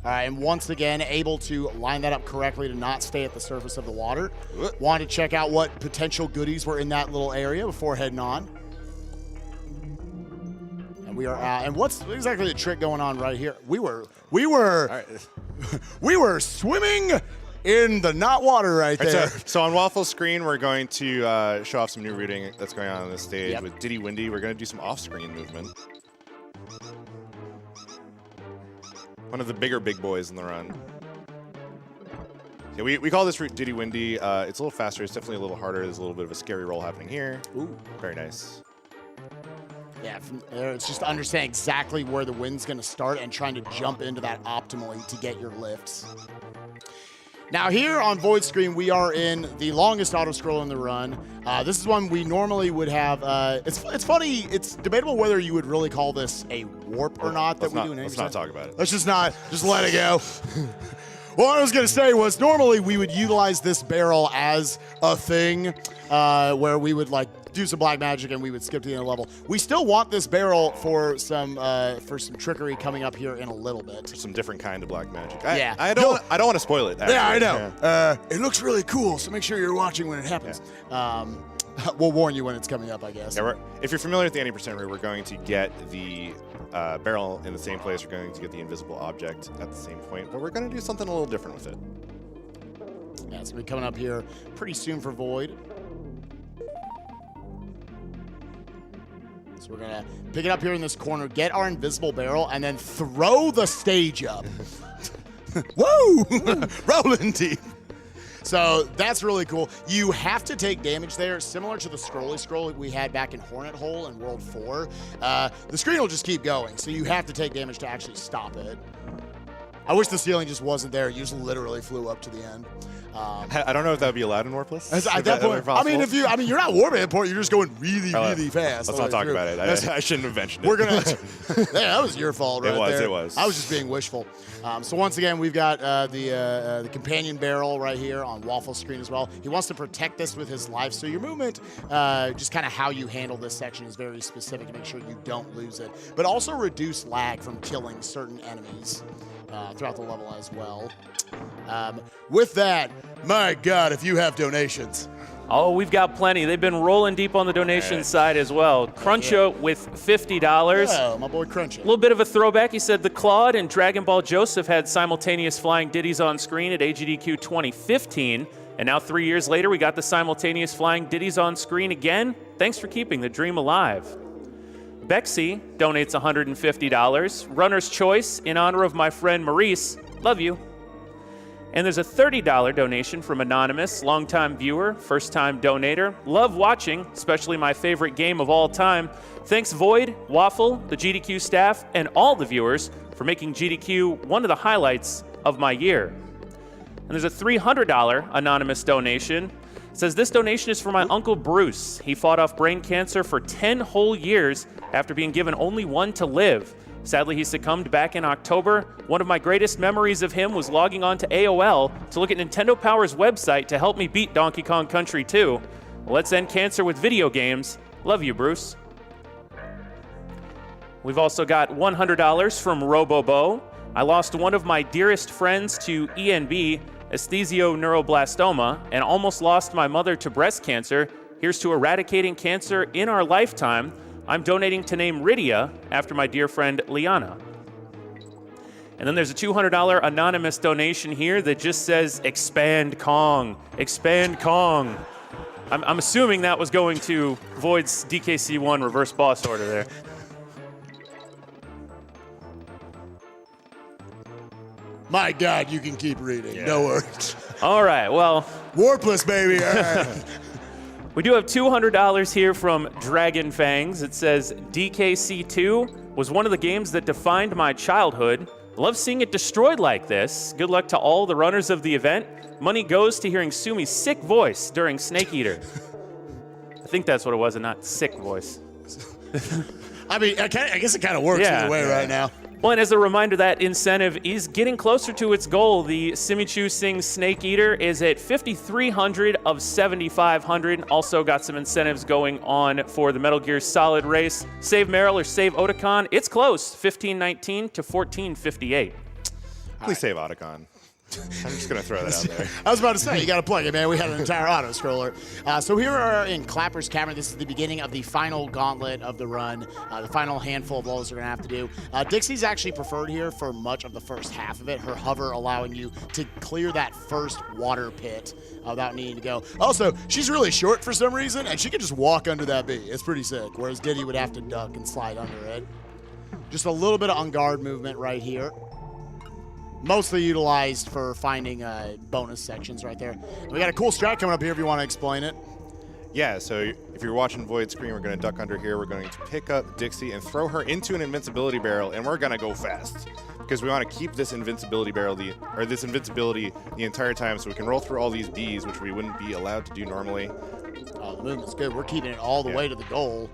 All right, and once again, able to line that up correctly to not stay at the surface of the water. Wanted to check out what potential goodies were in that little area before heading on. And we are out. And what's exactly the trick going on right here? We were swimming in the not water right there. So on Waffle Screen, we're going to show off some new routing that's going on this stage. Yep. With Diddy Windy, we're going to do some off-screen movement. One of the bigger big boys in the run. Yeah, we call this route Diddy Windy. It's a little faster. It's definitely a little harder. There's a little bit of a scary roll happening here. Ooh. Very nice. Yeah, from there, it's just understanding exactly where the wind's going to start and trying to jump into that optimally to get your lifts. Now here on Void Screen, we are in the longest auto scroll in the run. This is one we normally would have. It's funny. It's debatable whether you would really call this a warp or not. Let's not talk about it. Let's just let it go. What I was going to say was normally we would utilize this barrel as a thing where we would do some black magic and we would skip to the end of the level. We still want this barrel for some trickery coming up here in a little bit. Some different kind of black magic. Yeah. I don't want to spoil it. Actually. Yeah, I know. It looks really cool, so make sure you're watching when it happens. We'll warn you when it's coming up, I guess. Yeah, if you're familiar with the 90% rule, we're going to get the barrel in the same place. We're going to get the invisible object at the same point, but we're going to do something a little different with it. Yeah, it's going to be coming up here pretty soon for Void. So we're going to pick it up here in this corner, get our invisible barrel, and then throw the stage up. Woo! Rolling deep. So that's really cool. You have to take damage there, similar to the scrolly scroll we had back in Hornet Hole in World 4. The screen will just keep going, so you have to take damage to actually stop it. I wish the ceiling just wasn't there. You just literally flew up to the end. I don't know if that would be allowed in Warpless. At that point, you're not warping at that point. You're just going really fast. Let's not talk about it. I shouldn't have mentioned it. We're gonna. Yeah, that was your fault, right there. It was. I was just being wishful. So once again, we've got the companion barrel right here on Waffle Screen as well. He wants to protect this with his life. So your movement, just kind of how you handle this section, is very specific to make sure you don't lose it, but also reduce lag from killing certain enemies throughout the level as well. With that, my God, if you have donations. Oh, we've got plenty. They've been rolling deep on the donation side as well. Cruncho with $50. Oh, my boy Cruncho. A little bit of a throwback. He said the Claude and Dragon Ball Joseph had simultaneous flying ditties on screen at AGDQ 2015. And now 3 years later, we got the simultaneous flying ditties on screen again. Thanks for keeping the dream alive. Bexy donates $150. Runner's Choice in honor of my friend Maurice. Love you. And there's a $30 donation from Anonymous, longtime viewer, first-time donator. Love watching, especially my favorite game of all time. Thanks Void, Waffle, the GDQ staff, and all the viewers for making GDQ one of the highlights of my year. And there's a $300 anonymous donation. It says, this donation is for my Uncle Bruce. He fought off brain cancer for 10 whole years after being given only one to live. Sadly, he succumbed back in October. One of my greatest memories of him was logging on to AOL to look at Nintendo Power's website to help me beat Donkey Kong Country 2. Let's end cancer with video games. Love you, Bruce. We've also got $100 from Robobo. I lost one of my dearest friends to ENB, esthesioneuroblastoma, and almost lost my mother to breast cancer. Here's to eradicating cancer in our lifetime. I'm donating to name Rydia after my dear friend Liana. And then there's a $200 anonymous donation here that just says, expand Kong, expand Kong. I'm assuming that was going to Void's DKC1 reverse boss order there. My God, you can keep reading. Yeah. No worries. All right, well. Warpless, baby. All right. We do have $200 here from Dragon Fangs. It says, DKC2 was one of the games that defined my childhood. Love seeing it destroyed like this. Good luck to all the runners of the event. Money goes to hearing Sumi's sick voice during Snake Eater. I think that's what it was, and not sick voice. I mean, I guess it kind of works either way right now. Well, and as a reminder, that incentive is getting closer to its goal. The Simichu Sings Snake Eater is at 5,300 of 7,500. Also got some incentives going on for the Metal Gear Solid race. Save Meryl or save Otakon. It's close, 1519 to 1458. Please save Otakon. I'm just going to throw that out there. I was about to say, you got to plug it, man. We had an entire auto scroller. So here we are in Clapper's Cavern. This is the beginning of the final gauntlet of the run, the final handful of levels we're going to have to do. Dixie's actually preferred here for much of the first half of it, her hover allowing you to clear that first water pit without needing to go. Also, she's really short for some reason, and she can just walk under that bee. It's pretty sick, whereas Diddy would have to duck and slide under it. Just a little bit of on-guard movement right here. Mostly utilized for finding bonus sections right there. We got a cool strat coming up here if you want to explain it. Yeah, so if you're watching Void screen, we're going to duck under here. We're going to pick up Dixie and throw her into an invincibility barrel, and we're going to go fast because we want to keep this invincibility barrel, the entire time, so we can roll through all these bees, which we wouldn't be allowed to do normally. Oh, the movement's good. We're keeping it all the way to the goal,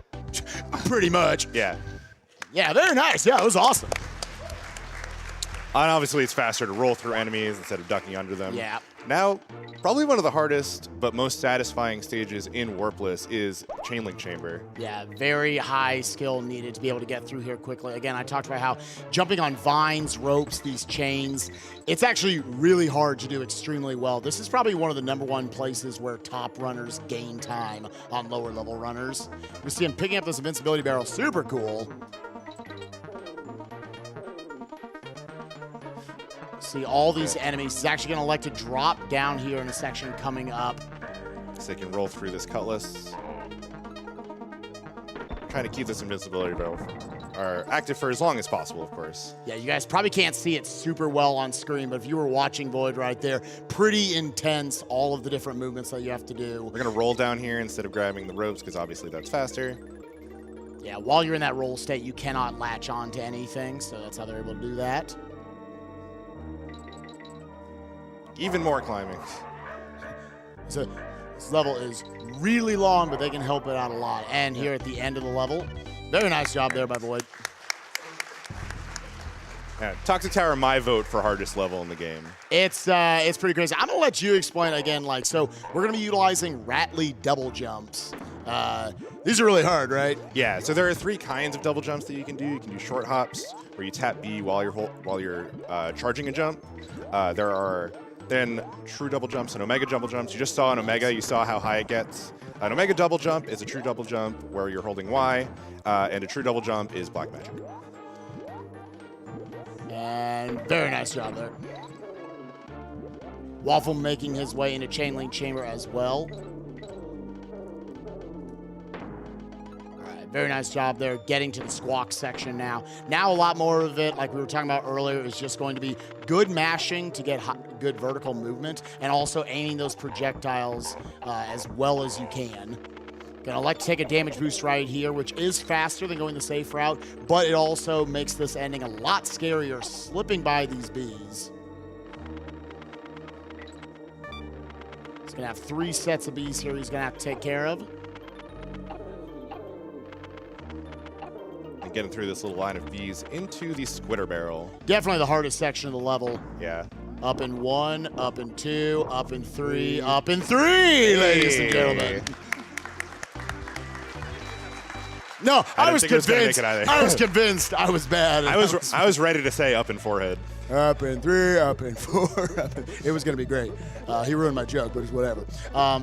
pretty much. Yeah. Yeah, very nice. Yeah, it was awesome. And obviously, it's faster to roll through enemies instead of ducking under them. Yeah. Now, probably one of the hardest but most satisfying stages in Warpless is Chain Link Chamber. Yeah, very high skill needed to be able to get through here quickly. Again, I talked about how jumping on vines, ropes, these chains, it's actually really hard to do extremely well. This is probably one of the #1 places where top runners gain time on lower level runners. We see him picking up this invincibility barrel, super cool. See all these enemies. He's actually going to elect to drop down here in a section coming up. So they can roll through this cutlass. Trying to keep this invincibility barrel active for as long as possible, of course. Yeah, you guys probably can't see it super well on screen, but if you were watching Void right there, pretty intense, all of the different movements that you have to do. We're going to roll down here instead of grabbing the ropes because obviously that's faster. Yeah, while you're in that roll state, you cannot latch on to anything, so that's how they're able to do that. Even more climbing. So this level is really long, but they can help it out a lot. And here at the end of the level, very nice job there by Void. Yeah, Toxic Tower, my vote for hardest level in the game. It's pretty crazy. I'm gonna let you explain again. Like, so we're gonna be utilizing Rattly double jumps. These are really hard, right? Yeah. So there are 3 kinds of double jumps that you can do. You can do short hops, where you tap B while you're charging a jump. There are then true double jumps and omega double jumps. You just saw an omega. You saw how high it gets. An omega double jump is a true double jump where you're holding Y, and a true double jump is black magic. And very nice job there. Waffle making his way into Chain Link Chamber as well. All right, Very nice job there getting to the squawk section now. Now a lot more of it, like we were talking about earlier, is just going to be good mashing to get good vertical movement and also aiming those projectiles as well as you can. Gonna elect to take a damage boost right here, which is faster than going the safe route, but it also makes this ending a lot scarier, slipping by these bees. He's gonna have 3 sets of bees here he's gonna have to take care of. And getting through this little line of bees into the squitter barrel. Definitely the hardest section of the level. Yeah. Up in 1, up in 2, up in 3, up in 3, ladies and gentlemen. No, I was convinced. I was convinced I was bad. I was ready to say up in forehead. Up in 3, up in 4. It was going to be great. He ruined my joke, but it's whatever.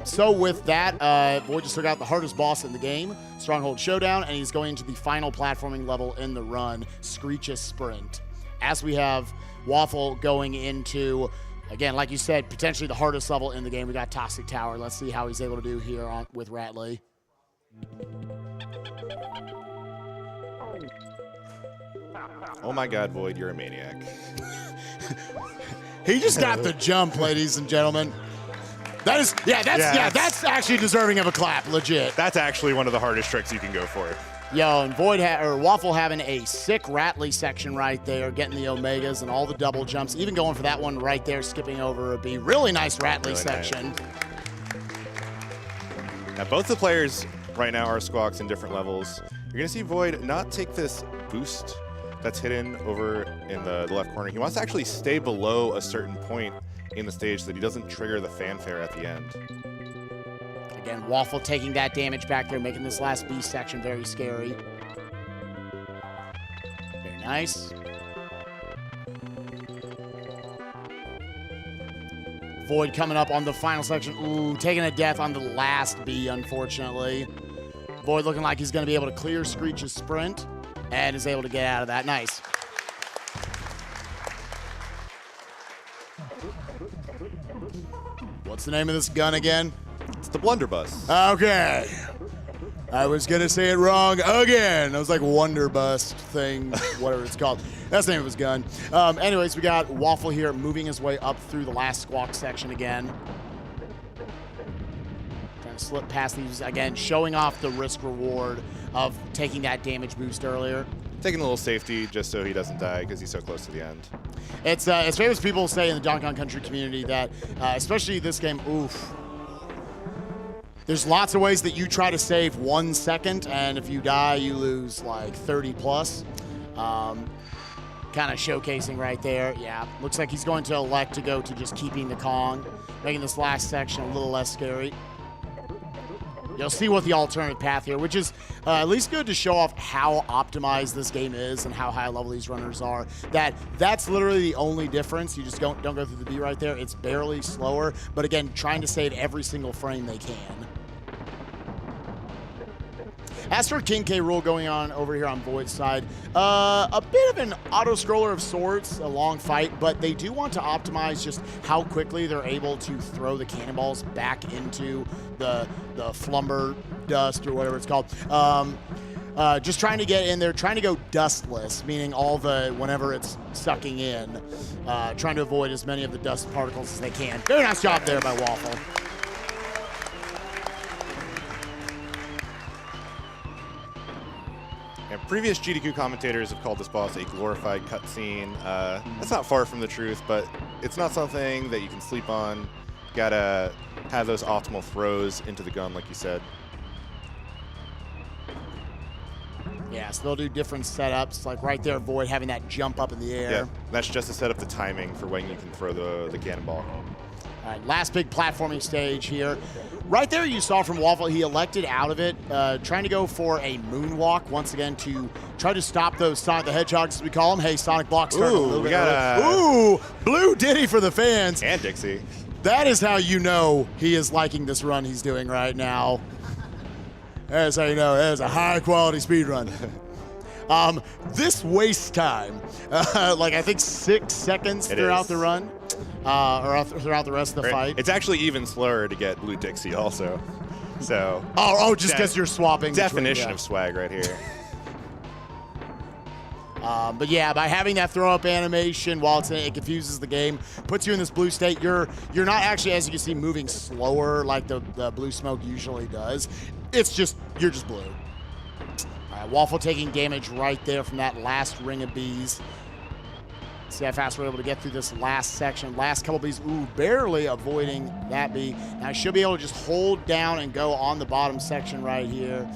So with that, Void just took out the hardest boss in the game, Stronghold Showdown, and he's going into the final platforming level in the run, Screech's Sprint. As we have Waffle going into, again, like you said, potentially the hardest level in the game. We got Toxic Tower. Let's see how he's able to do here with Ratley. Oh my God, Void, you're a maniac. He just got the jump, ladies and gentlemen. That's actually deserving of a clap, legit. That's actually one of the hardest tricks you can go for. Yo, and Waffle having a sick Ratley section right there, getting the Omegas and all the double jumps, even going for that one right there, skipping over a B. Really nice Ratley section. Nice. Now, both the players right now are squawks in different levels. You're going to see Void not take this boost that's hidden over in the left corner. He wants to actually stay below a certain point in the stage so that he doesn't trigger the fanfare at the end. Again, Waffle taking that damage back there, making this last B section very scary. Very nice. Void coming up on the final section. Ooh, taking a death on the last B, unfortunately. Void looking like he's going to be able to clear Screech's Sprint and is able to get out of that. Nice. What's the name of this gun again? It's the blunderbuss. Okay. I was going to say it wrong again. I was like Wonderbust thing, whatever it's called. That's the name of his gun. Anyways, we got Waffle here moving his way up through the last squawk section again. Trying to slip past these, again, showing off the risk reward of taking that damage boost earlier. Taking a little safety just so he doesn't die because he's so close to the end. It's famous people say in the Donkey Kong Country community that, especially this game, oof. There's lots of ways that you try to save 1 second, and if you die, you lose like 30 plus. Kind of showcasing right there. Yeah, looks like he's going to elect to go to just keeping the Kong, making this last section a little less scary. You'll see what the alternative path here, which is at least good to show off how optimized this game is and how high level these runners are. That's literally the only difference. You just don't go through the B right there. It's barely slower, but again, trying to save every single frame they can. As for King K. Rool going on over here on Void's side, a bit of an auto-scroller of sorts, a long fight, but they do want to optimize just how quickly they're able to throw the cannonballs back into the flumber dust or whatever it's called. Just trying to get in there, trying to go dustless, meaning whenever it's sucking in, trying to avoid as many of the dust particles as they can. Very nice job there by Waffle. And previous GDQ commentators have called this boss a glorified cutscene. That's not far from the truth, but it's not something that you can sleep on. Gotta have those optimal throws into the gun, like you said. Yeah, so they'll do different setups, like right there, Void having that jump up in the air. Yeah, that's just to set up the timing for when you can throw the cannonball. All right, last big platforming stage here. Right there you saw from Waffle, he elected out of it, trying to go for a moonwalk once again to try to stop those Sonic the Hedgehogs, as we call them. Hey, Sonic Block started a little bit early. Ooh, blue ditty for the fans. And Dixie. That is how you know he is liking this run he's doing right now. That's how you know it is a high-quality speed run. This waste time, like I think 6 seconds throughout the run. Or throughout the rest of the fight. It's actually even slower to get Blue Dixie also. So. Oh, just because you're swapping. Definition of swag right here. But yeah, by having that throw-up animation while it's in it confuses the game, puts you in this blue state. You're not actually, as you can see, moving slower like the blue smoke usually does. It's just, you're just blue. All right, Waffle taking damage right there from that last ring of bees. See how fast we're able to get through this last section. Last couple bees, ooh, barely avoiding that bee. Now I should be able to just hold down and go on the bottom section right here.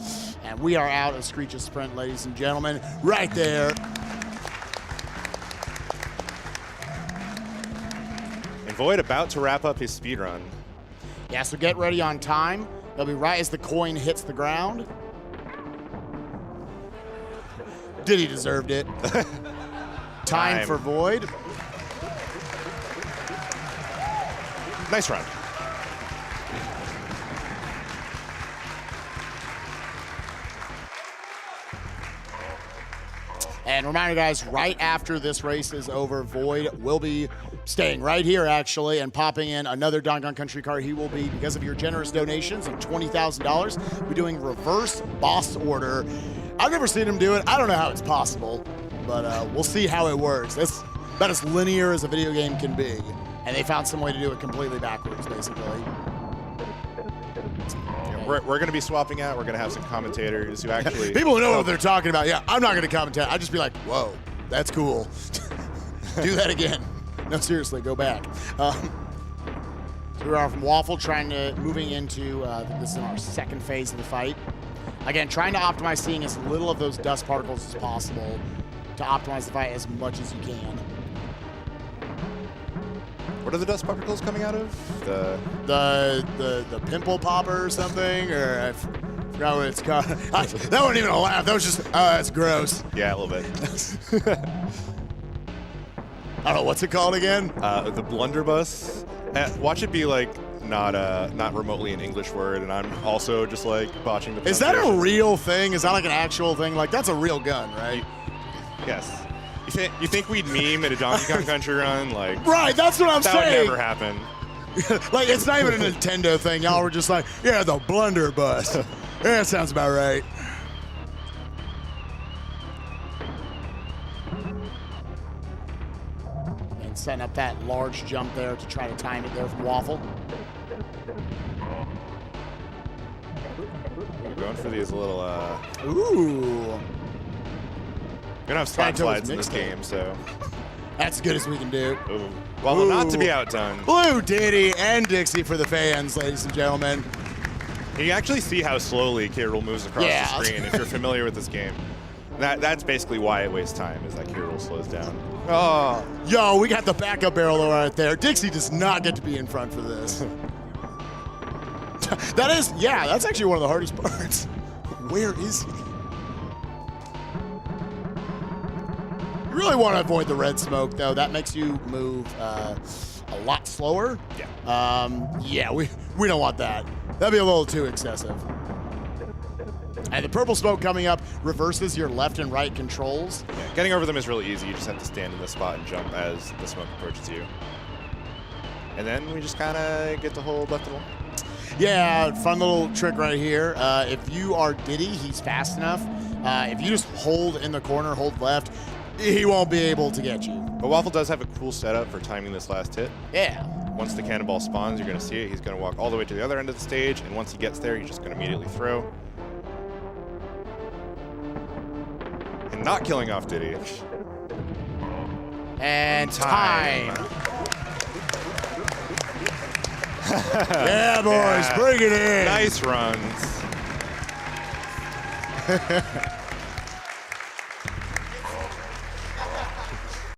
And we are out of Screech's Sprint, ladies and gentlemen, right there. And Void about to wrap up his speed run. Yeah, so get ready on time. They'll be right as the coin hits the ground. Diddy deserved it. Time for Void. Nice run. And reminder, guys, right after this race is over, Void will be staying right here, actually, and popping in another Donkey Kong Country car. He will be, because of your generous donations of $20,000, be doing reverse boss order. I've never seen him do it. I don't know how it's possible, but we'll see how it works. It's about as linear as a video game can be. And they found some way to do it completely backwards, basically. We're going to be swapping out. We're going to have some commentators who actually... People who know what they're talking about. Yeah, I'm not going to commentate. I'd just be like, whoa, that's cool. Do that again. No, seriously, go back. So we are from Waffle moving into, this is our second phase of the fight. Again, trying to optimize seeing as little of those dust particles as possible to optimize the fight as much as you can. What are the dust particles coming out of? The pimple popper or something, or I forgot what it's called. That wasn't even a laugh. That was just, oh, that's gross. Yeah, a little bit. I don't know, what's it called again? The blunderbuss. Watch it be like not remotely an English word, and I'm also just like botching the. Is that a real thing? Is that like an actual thing? Like that's a real gun, right? Yes. You think we'd meme at a Donkey Kong Country run? Like, right, that's what I'm saying. That would never happen. Like, it's not even a Nintendo thing. Y'all were just like, yeah, the blunderbuss. Yeah, that sounds about right. And setting up that large jump there to try to time it there from Waffle. We're going for these little, Ooh. We're gonna have slide slides in this game, so. That's as good as we can do. Ooh. Well, not to be outdone. Blue Diddy and Dixie for the fans, ladies and gentlemen. You can actually see how slowly K. Rool moves across the screen if you're familiar with this game. That's basically why it wastes time, is that K. Rool slows down. Oh. Yo, we got the backup barrel right there. Dixie does not get to be in front for this. That's actually one of the hardest parts. Where is he? You really want to avoid the red smoke, though. That makes you move a lot slower. Yeah. We don't want that. That'd be a little too excessive. And the purple smoke coming up reverses your left and right controls. Yeah, getting over them is really easy. You just have to stand in the spot and jump as the smoke approaches you. And then we just kind of get to hold left and right. Yeah, fun little trick right here. If you are Diddy, he's fast enough. If you just hold in the corner, hold left, he won't be able to get you. But Waffle does have a cool setup for timing this last hit. Yeah. Once the cannonball spawns, you're going to see it. He's going to walk all the way to the other end of the stage, and once he gets there, he's just going to immediately throw. And not killing off Diddy. And time. Yeah, boys, bring it in. Nice runs.